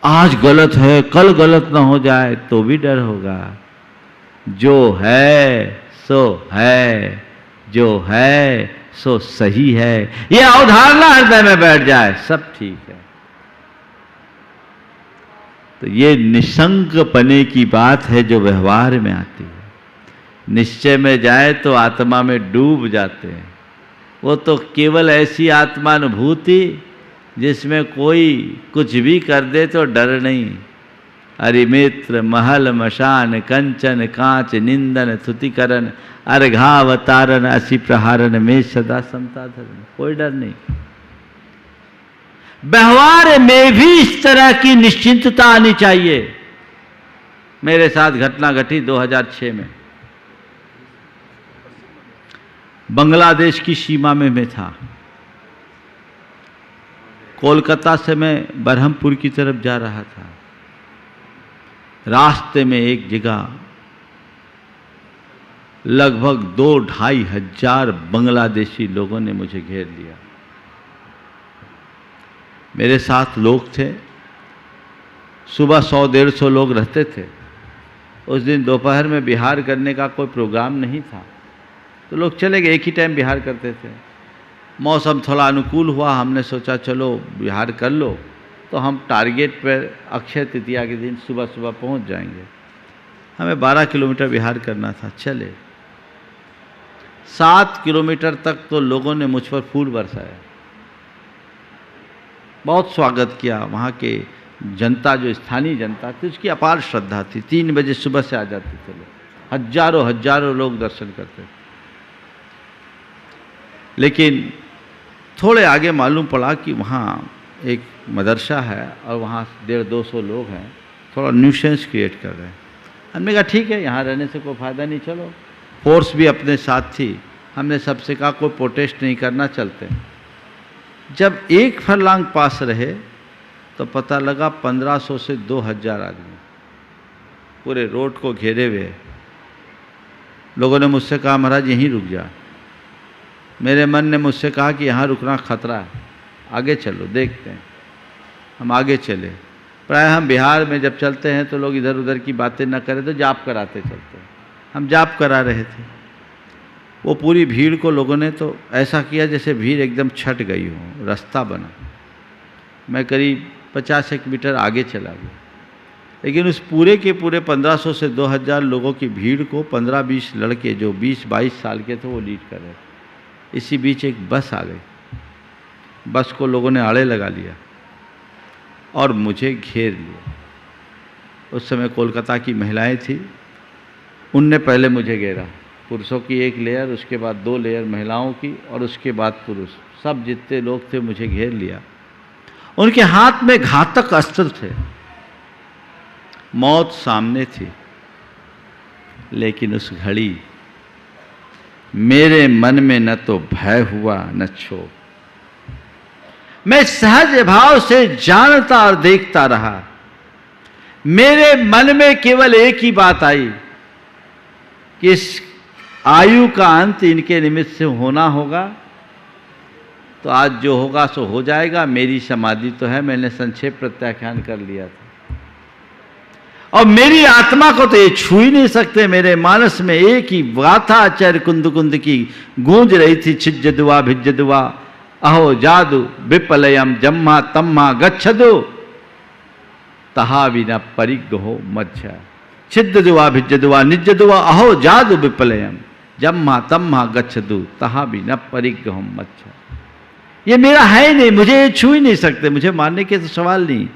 आज गलत है, कल गलत ना हो जाए तो भी डर होगा। जो है सो है, जो है सो सही है, ये अवधारणा हृदय में बैठ जाए, सब ठीक है। तो ये निशंक पने की बात है जो व्यवहार में आती है। निश्चय में जाए तो आत्मा में डूब जाते हैं। वो तो केवल ऐसी आत्मानुभूति जिसमें कोई कुछ भी कर दे तो डर नहीं, अरिमित्र महल मशान कंचन कांच निंदन थुतिकरण अर्घावतारण असी प्रहारन में सदा समता धरन। कोई डर नहीं। व्यवहार में भी इस तरह की निश्चिंतता आनी चाहिए। मेरे साथ घटना घटी 2006 में। बांग्लादेश की सीमा में मैं था। कोलकाता से मैं बरहमपुर की तरफ जा रहा था। रास्ते में एक जगह लगभग 2-2.5 हजार बांग्लादेशी लोगों ने मुझे घेर लिया। मेरे साथ लोग थे, सुबह 100-150 लोग रहते थे। उस दिन दोपहर में बिहार करने का कोई प्रोग्राम नहीं था, तो लोग चले गए। एक ही टाइम बिहार करते थे। मौसम थोड़ा अनुकूल हुआ, हमने सोचा चलो बिहार कर लो, तो हम टारगेट पर अक्षय तृतीया के दिन सुबह सुबह पहुंच जाएंगे। हमें 12 किलोमीटर बिहार करना था। चले 7 किलोमीटर तक तो लोगों ने मुझ पर फूल बरसाया, बहुत स्वागत किया। वहाँ के जनता, जो स्थानीय जनता थी, उसकी अपार श्रद्धा थी। 3 बजे सुबह से आ जाते थे लोग। हजारों लोग दर्शन करते थे। लेकिन थोड़े आगे मालूम पड़ा कि वहाँ एक मदरसा है और वहाँ 150-200 लोग हैं, थोड़ा न्यूसेंस क्रिएट कर रहे हैं। हमने कहा ठीक है, यहाँ रहने से कोई फ़ायदा नहीं, चलो। फोर्स भी अपने साथ थी। हमने सबसे कहा कोई प्रोटेस्ट नहीं करना, चलते हैं। जब एक फरलांग पास रहे तो पता लगा 1500 से 2000 आदमी पूरे रोड को घेरे हुए। लोगों ने मुझसे कहा महाराज यहीं रुक जा। मेरे मन ने मुझसे कहा कि यहाँ रुकना खतरा है, आगे चलो देखते हैं। हम आगे चले। प्राय हम बिहार में जब चलते हैं तो लोग इधर उधर की बातें न करें तो जाप कराते चलते हैं। हम जाप करा रहे थे। वो पूरी भीड़ को लोगों ने तो ऐसा किया जैसे भीड़ एकदम छट गई हो, रास्ता बना। मैं करीब 50-1 मीटर आगे चला गया, लेकिन उस पूरे के पूरे 1500 से 2000 लोगों की भीड़ को 15-20 लड़के जो 20-22 साल के थे वो लीड कर रहे थे। इसी बीच एक बस आ गई। बस को लोगों ने आड़े लगा लिया और मुझे घेर लिया। उस समय कोलकाता की महिलाएं थी, उनने पहले मुझे घेरा। पुरुषों की एक लेयर, उसके बाद 2 लेयर महिलाओं की, और उसके बाद पुरुष। सब जितने लोग थे मुझे घेर लिया। उनके हाथ में घातक अस्त्र थे। मौत सामने थी। लेकिन उस घड़ी मेरे मन में न तो भय हुआ न क्षोभ। मैं सहज भाव से जानता और देखता रहा। मेरे मन में केवल एक ही बात आई कि इस आयु का अंत इनके निमित्त से होना होगा, तो आज जो होगा सो हो जाएगा। मेरी समाधि तो है, मैंने संक्षेप प्रत्याख्यान कर लिया था, और मेरी आत्मा को तो ये छू ही नहीं सकते। मेरे मानस में एक ही गाथा आचार्य कुंद कुंद की गूंज रही थी। छिज्जदुआ भिज्जदुआ अहो जादू विपलयम जम्मा तम्मा गच्छदु तहा विना परिग्रहो मध्य। छिद्दुआ भिज्जदुआ निज्जदुआ अहो जादू विपलयम जम्मा तम्मा गच्छदु तहा विना परिग्रहो मध्य। ये मेरा है ही नहीं, मुझे ये छू ही नहीं सकते। मुझे मारने के तो सवाल नहीं।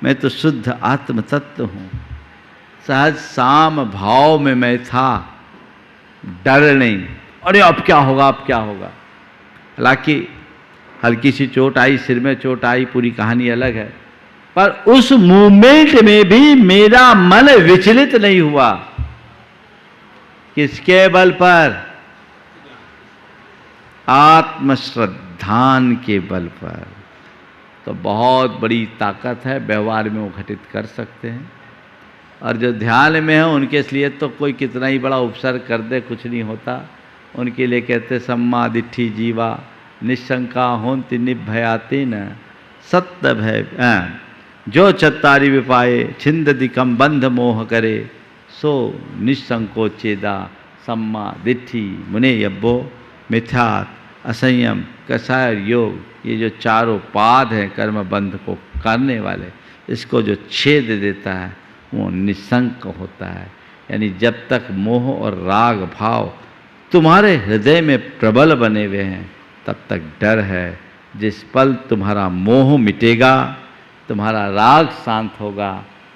मैं तो शुद्ध आत्म तत्व हूं। सहज साम भाव में मैं था, डर नहीं। अरे अब क्या होगा, अब क्या होगा। हालांकि हल्की सी चोट आई, सिर में चोट आई, पूरी कहानी अलग है, पर उस मूवमेंट में भी मेरा मन विचलित नहीं हुआ। किसके बल पर? आत्मश्रद्धान के बल पर। तो बहुत बड़ी ताकत है, व्यवहार में वो घटित कर सकते हैं। और जो ध्यान में है उनके लिए तो कोई कितना ही बड़ा उपसर्ग कर दे कुछ नहीं होता। उनके लिए कहते सम्मा दिट्ठी जीवा निशंका होंति निभयाति न सत्य भय। जो चत्तारी विपाए छिंद दिकम बंध मोह करे सो निशंको चेदा सम्मा दिट्ठी मुने यब्बो मिथ्यात असंयम कसायर योग। ये जो चारों पाद हैं कर्म बंध को करने वाले, इसको जो छेद देता है वो निशंक होता है। यानी जब तक मोह और राग भाव तुम्हारे हृदय में प्रबल बने हुए हैं तब तक डर है। जिस पल तुम्हारा मोह मिटेगा, तुम्हारा राग शांत होगा,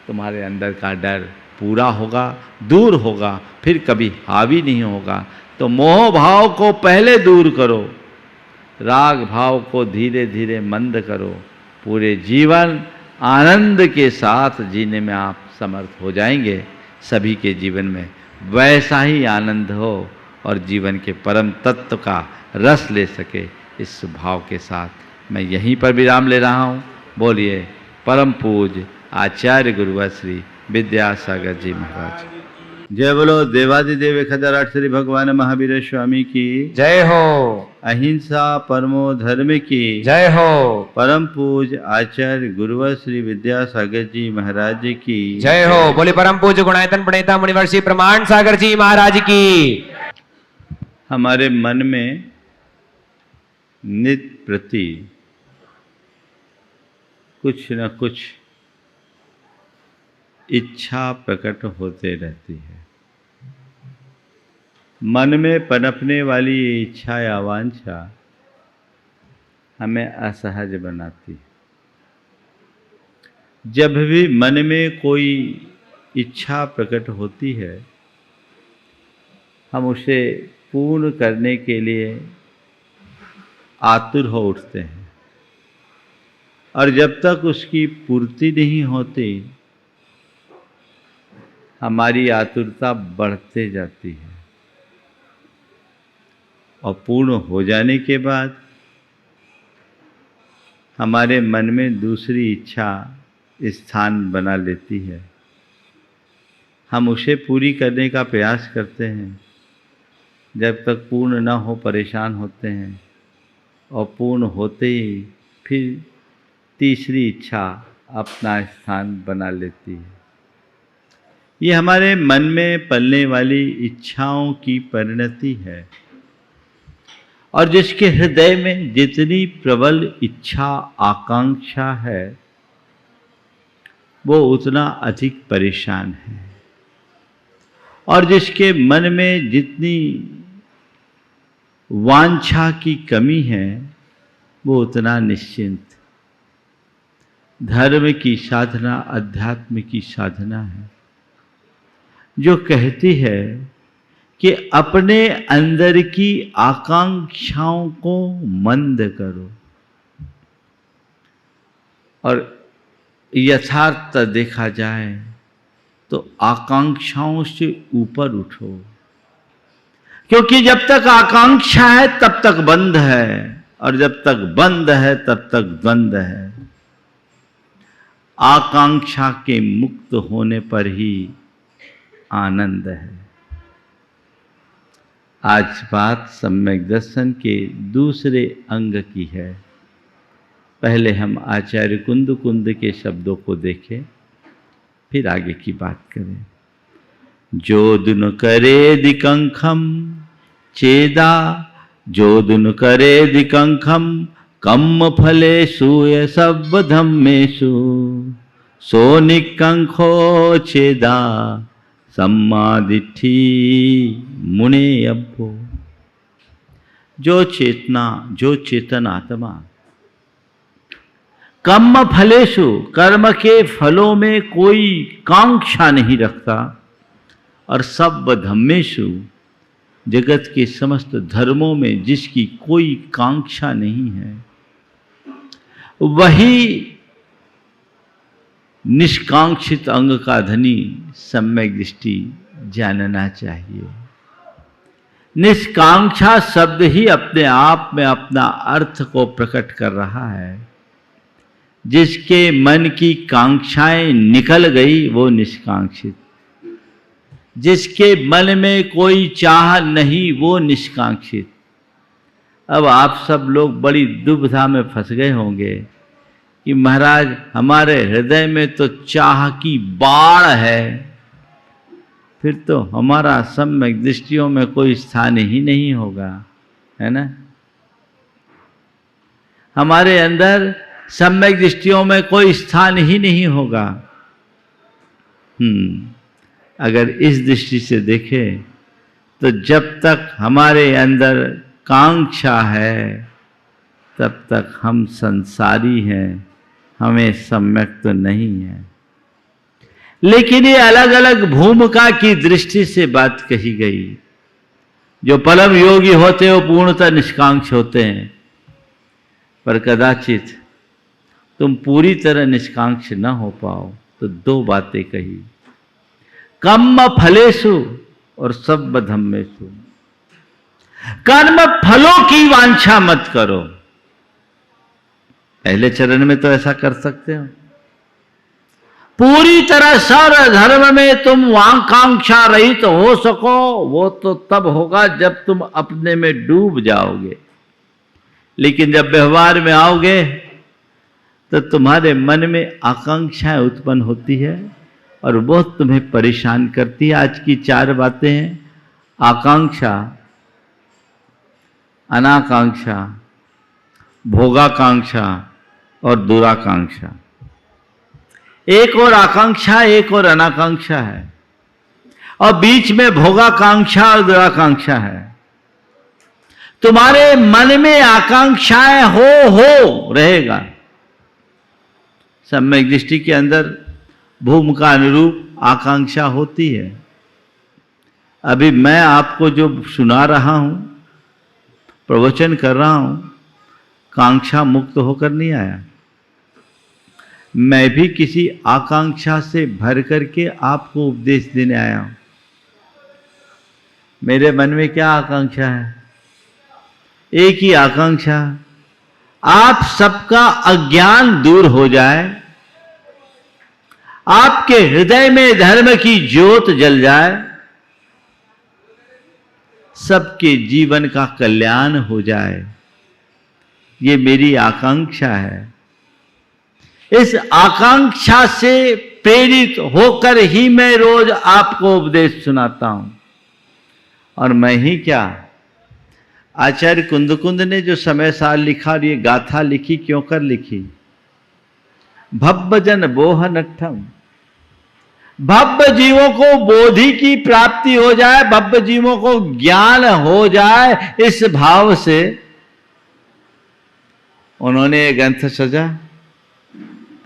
तुम्हारे अंदर का डर पूरा होगा, दूर होगा, फिर कभी हावी नहीं होगा। तो मोह भाव को पहले दूर करो, राग भाव को धीरे धीरे मंद करो, पूरे जीवन आनंद के साथ जीने में आप समर्थ हो जाएंगे। सभी के जीवन में वैसा ही आनंद हो और जीवन के परम तत्व का रस ले सके, इस भाव के साथ मैं यहीं पर विराम ले रहा हूँ। बोलिए परम पूज्य आचार्य गुरुवर श्री विद्यासागर जी महाराज। जय बोलो देवादिदेव खदराट श्री भगवान महावीर स्वामी की जय हो। अहिंसा परमो धर्म की जय हो। परम पूज्य आचार्य गुरुवर श्री विद्यासागर जी महाराज की जय हो। बोले परम पूज्य गुणायतन प्रणेता मुनिवर श्री प्रमाण सागर जी महाराज की। हमारे मन में नित्य प्रति कुछ न कुछ इच्छा प्रकट होते रहती है। मन में पनपने वाली ये इच्छा या वांछा हमें असहज बनाती है। जब भी मन में कोई इच्छा प्रकट होती है, हम उसे पूर्ण करने के लिए आतुर हो उठते हैं, और जब तक उसकी पूर्ति नहीं होती हमारी आतुरता बढ़ते जाती है, और पूर्ण हो जाने के बाद हमारे मन में दूसरी इच्छा स्थान बना लेती है। हम उसे पूरी करने का प्रयास करते हैं, जब तक पूर्ण न हो परेशान होते हैं, और पूर्ण होते ही फिर तीसरी इच्छा अपना स्थान बना लेती है। ये हमारे मन में पलने वाली इच्छाओं की परिणति है, और जिसके हृदय में जितनी प्रबल इच्छा आकांक्षा है वो उतना अधिक परेशान है, और जिसके मन में जितनी वांछा की कमी है वो उतना निश्चिंत। धर्म की साधना अध्यात्म की साधना है, जो कहती है कि अपने अंदर की आकांक्षाओं को मंद करो और यथार्थ देखा जाए तो आकांक्षाओं से ऊपर उठो, क्योंकि जब तक आकांक्षा है तब तक बंध है, और जब तक बंध है तब तक द्वंद्व है। आकांक्षा के मुक्त होने पर ही आनंद है। आज बात सम्यक दर्शन के दूसरे अंग की है। पहले हम आचार्य कुंद कुंद के शब्दों को देखें, फिर आगे की बात करें। जोदुन करे दिकंखम चेदा, जोदुन करे दिकंखम कम्म फलेषु सब धम्मेषु, सो निकंखो चेदा सम्मादिठी मुने अब्बो। जो चेतना, जो चेतन आत्मा कर्म फलेषु, कर्म के फलों में कोई कांक्षा नहीं रखता, और सब धम्मेषु, जगत के समस्त धर्मों में जिसकी कोई कांक्षा नहीं है, वही निष्कांक्षित अंग का धनी सम्यक दृष्टि जानना चाहिए। निष्कांक्षा शब्द ही अपने आप में अपना अर्थ को प्रकट कर रहा है। जिसके मन की कांक्षाएं निकल गई वो निष्कांक्षित, जिसके मन में कोई चाह नहीं वो निष्कांक्षित। अब आप सब लोग बड़ी दुविधा में फंस गए होंगे कि महाराज हमारे हृदय में तो चाह की बाढ़ है, फिर तो हमारा सम्यक दृष्टियों में कोई स्थान ही नहीं होगा, है ना। हमारे अंदर सम्यक दृष्टियों में कोई स्थान ही नहीं होगा। अगर इस दृष्टि से देखें तो जब तक हमारे अंदर कांक्षा है तब तक हम संसारी हैं, हमें सम्यक तो नहीं है। लेकिन ये अलग अलग भूमिका की दृष्टि से बात कही गई। जो परम योगी होते हैं वो पूर्णतः निष्कांक्ष होते हैं, पर कदाचित तुम पूरी तरह निष्कांक्ष न हो पाओ तो दो बातें कही, कर्म फलेषु और सब धम्मेषु। कर्म फलों की वांछा मत करो। पहले चरण में तो ऐसा कर सकते हो। पूरी तरह सर्व धर्म में तुम वांकांक्षा रहित हो सको, वो तो तब होगा जब तुम अपने में डूब जाओगे। लेकिन जब व्यवहार में आओगे तो तुम्हारे मन में आकांक्षाएं उत्पन्न होती है और वो तुम्हें परेशान करती है। आज की चार बातें हैं: आकांक्षा, अनाकांक्षा, भोगाकांक्षा और दुराकांक्षा। एक और आकांक्षा, एक और अनाकांक्षा है, और बीच में भोगाकांक्षा और दुराकांक्षा है। तुम्हारे मन में आकांक्षाएं हो रहेगा। सम्यक दृष्टि के अंदर भूमिका अनुरूप आकांक्षा होती है। अभी मैं आपको जो सुना रहा हूं, प्रवचन कर रहा हूं, कांक्षा मुक्त होकर नहीं आया। मैं भी किसी आकांक्षा से भर करके आपको उपदेश देने आया हूं। मेरे मन में क्या आकांक्षा है? एक ही आकांक्षा, आप सबका अज्ञान दूर हो जाए, आपके हृदय में धर्म की ज्योत जल जाए, सबके जीवन का कल्याण हो जाए। ये मेरी आकांक्षा है। इस आकांक्षा से प्रेरित होकर ही मैं रोज आपको उपदेश सुनाता हूं। और मैं ही क्या, आचार्य कुंदकुंद ने जो समय साल लिखा और ये गाथा लिखी, क्यों कर लिखी? भव्यजन बोह नट्ठम, भव्य जीवों को बोधि की प्राप्ति हो जाए, भव्य जीवों को ज्ञान हो जाए, इस भाव से उन्होंने ये ग्रंथ सजा,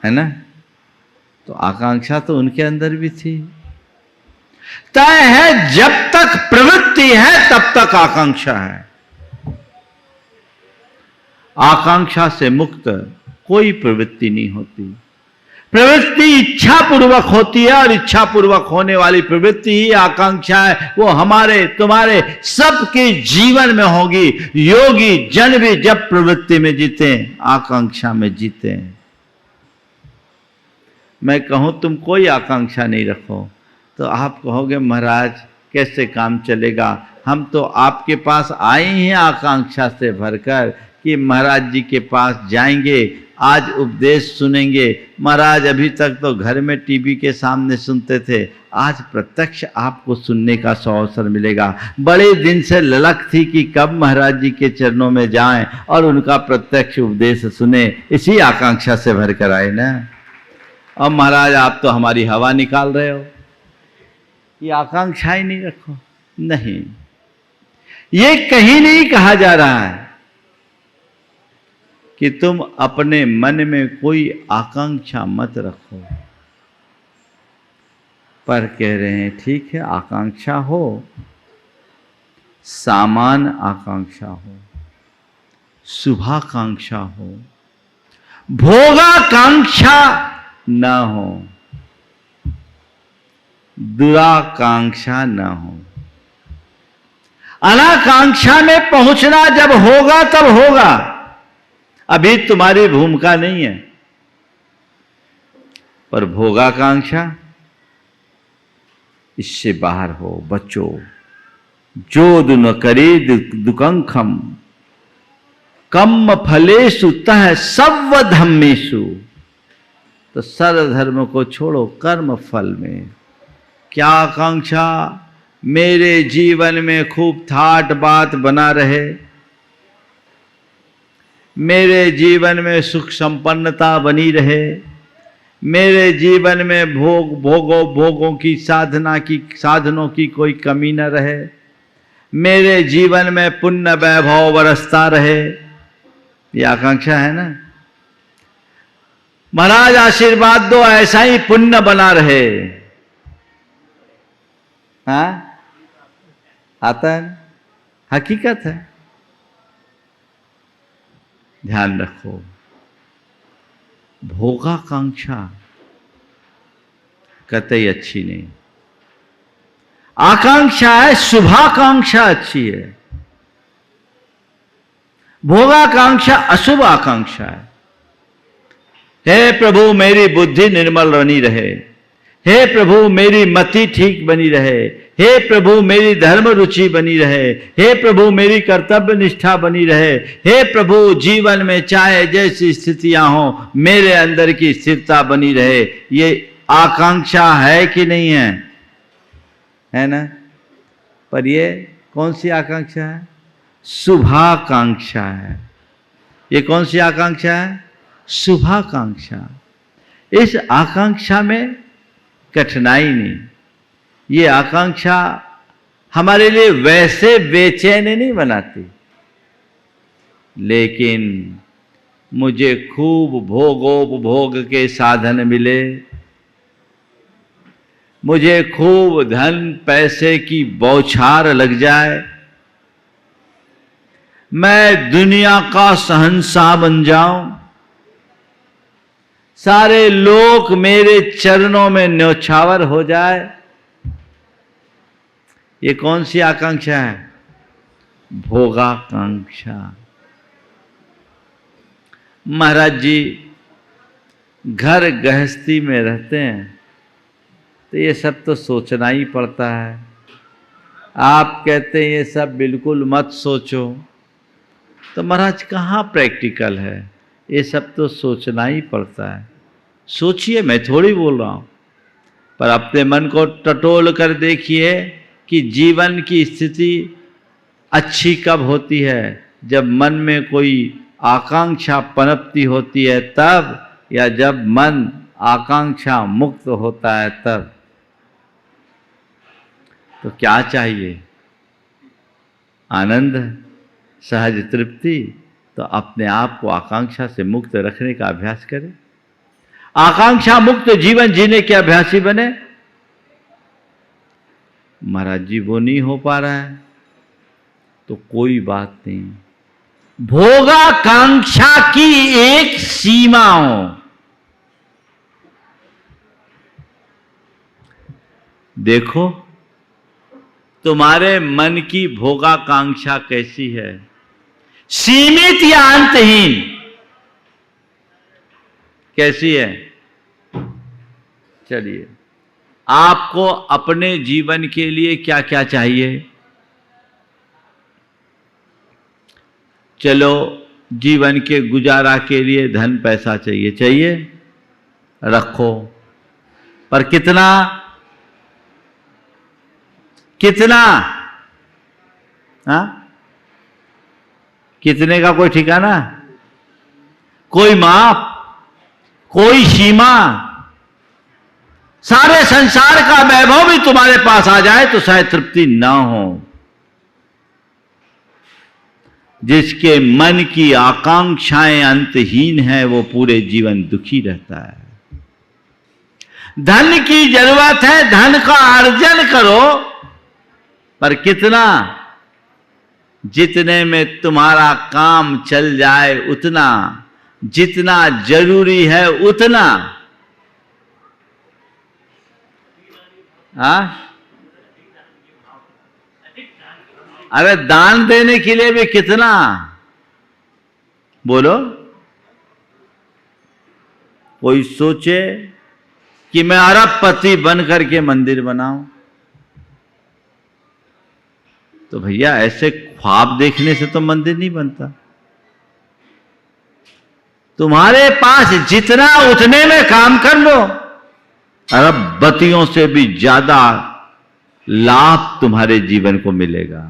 है ना? तो आकांक्षा तो उनके अंदर भी थी। तय है, जब तक प्रवृत्ति है तब तक आकांक्षा है। आकांक्षा से मुक्त कोई प्रवृत्ति नहीं होती। प्रवृत्ति इच्छा पूर्वक होती है, और इच्छा पूर्वक होने वाली प्रवृत्ति ही आकांक्षा है। वो हमारे तुम्हारे सबके जीवन में होगी। योगी जन भी जब प्रवृत्ति में जीते, आकांक्षा में जीते। मैं कहूं तुम कोई आकांक्षा नहीं रखो तो आप कहोगे महाराज कैसे काम चलेगा? हम तो आपके पास आए हैं आकांक्षा से भरकर कि महाराज जी के पास जाएंगे, आज उपदेश सुनेंगे। महाराज अभी तक तो घर में टीवी के सामने सुनते थे, आज प्रत्यक्ष आपको सुनने का अवसर मिलेगा। बड़े दिन से ललक थी कि कब महाराज जी के चरणों में जाएं और उनका प्रत्यक्ष उपदेश सुने। इसी आकांक्षा से भरकर आए ना। अब महाराज आप तो हमारी हवा निकाल रहे हो। ये आकांक्षा ही नहीं रखो। नहीं, ये कहीं नहीं कहा जा रहा है कि तुम अपने मन में कोई आकांक्षा मत रखो, पर कह रहे हैं ठीक है, आकांक्षा हो, सामान्य आकांक्षा हो, शुभाकांक्षा हो, भोगाकांक्षा न हो, दुराकांक्षा न हो। अनाकांक्षा में पहुंचना जब होगा तब होगा। अभी तुम्हारी भूमिका नहीं है। पर भोगाकांक्षा, इससे बाहर हो, बचो। जो न करे दुकंखम कम फलेषु तह सव धम्मेषु। तो सर्वधर्म को छोड़ो, कर्म फल में। क्या आकांक्षा? मेरे जीवन में खूब ठाट बात बना रहे, मेरे जीवन में सुख संपन्नता बनी रहे, मेरे जीवन में भोगों की साधनों की कोई कमी न रहे, मेरे जीवन में पुण्य वैभव बरसता रहे। ये आकांक्षा है ना। महाराज आशीर्वाद दो, ऐसा ही पुण्य बना रहे। हाँ, आता है, हकीकत है। ध्यान रखो, भोगाकांक्षा कतई अच्छी नहीं। आकांक्षा है, शुभाकांक्षा अच्छी है। भोगाकांक्षा अशुभ आकांक्षा है। हे प्रभु मेरी बुद्धि निर्मल बनी रहे, हे प्रभु मेरी मति ठीक बनी रहे, हे प्रभु मेरी धर्म रुचि बनी रहे, हे प्रभु मेरी कर्तव्य निष्ठा बनी रहे, हे प्रभु जीवन में चाहे जैसी स्थितियां हो मेरे अंदर की स्थिरता बनी रहे। ये आकांक्षा है कि नहीं है? है ना? पर ये कौन सी आकांक्षा है? शुभाकांक्षा है। ये कौन सी आकांक्षा है? शुभाकांक्षा। इस आकांक्षा में कठिनाई नहीं। ये आकांक्षा हमारे लिए वैसे बेचैन नहीं बनाती, लेकिन मुझे खूब भोगोपभोग के साधन मिले, मुझे खूब धन पैसे की बौछार लग जाए, मैं दुनिया का शहंशाह बन जाऊं, सारे लोग मेरे चरणों में न्योछावर हो जाए। ये कौन सी आकांक्षा है? भोगाकांक्षा। महाराज जी घर गृहस्थी में रहते हैं तो ये सब तो सोचना ही पड़ता है। आप कहते हैं ये सब बिल्कुल मत सोचो, तो महाराज कहाँ प्रैक्टिकल है? ये सब तो सोचना ही पड़ता है। सोचिए, मैं थोड़ी बोल रहा हूँ, पर अपने मन को टटोल कर देखिए कि जीवन की स्थिति अच्छी कब होती है? जब मन में कोई आकांक्षा पनपती होती है तब, या जब मन आकांक्षा मुक्त होता है तब। तो क्या चाहिए? आनंद, सहज तृप्ति। तो अपने आप को आकांक्षा से मुक्त रखने का अभ्यास करें। आकांक्षा मुक्त जीवन जीने के अभ्यासी बने। महाराज जी वो नहीं हो पा रहा है तो कोई बात नहीं। भोगाकांक्षा की एक सीमा हो। देखो तुम्हारे मन की भोगाकांक्षा कैसी है, सीमित या अंतहीन? कैसी है? चलिए, आपको अपने जीवन के लिए क्या क्या चाहिए? चलो, जीवन के गुजारा के लिए धन पैसा चाहिए, चाहिए रखो, पर कितना? कितना? हाँ, कितने का कोई ठिकाना, कोई माप, कोई सीमा? सारे संसार का वैभव भी तुम्हारे पास आ जाए तो शायद तृप्ति ना हो। जिसके मन की आकांक्षाएं अंतहीन है वो पूरे जीवन दुखी रहता है। धन की जरूरत है, धन का अर्जन करो, पर कितना? जितने में तुम्हारा काम चल जाए उतना, जितना जरूरी है उतना। हाँ, अरे दान देने के लिए भी कितना? बोलो। कोई सोचे कि मैं अरबपति बन करके मंदिर बनाऊं, तो भैया ऐसे ख्वाब देखने से तो मंदिर नहीं बनता। तुम्हारे पास जितना उतने में काम कर लो, अरबपतियों से भी ज्यादा लाभ तुम्हारे जीवन को मिलेगा।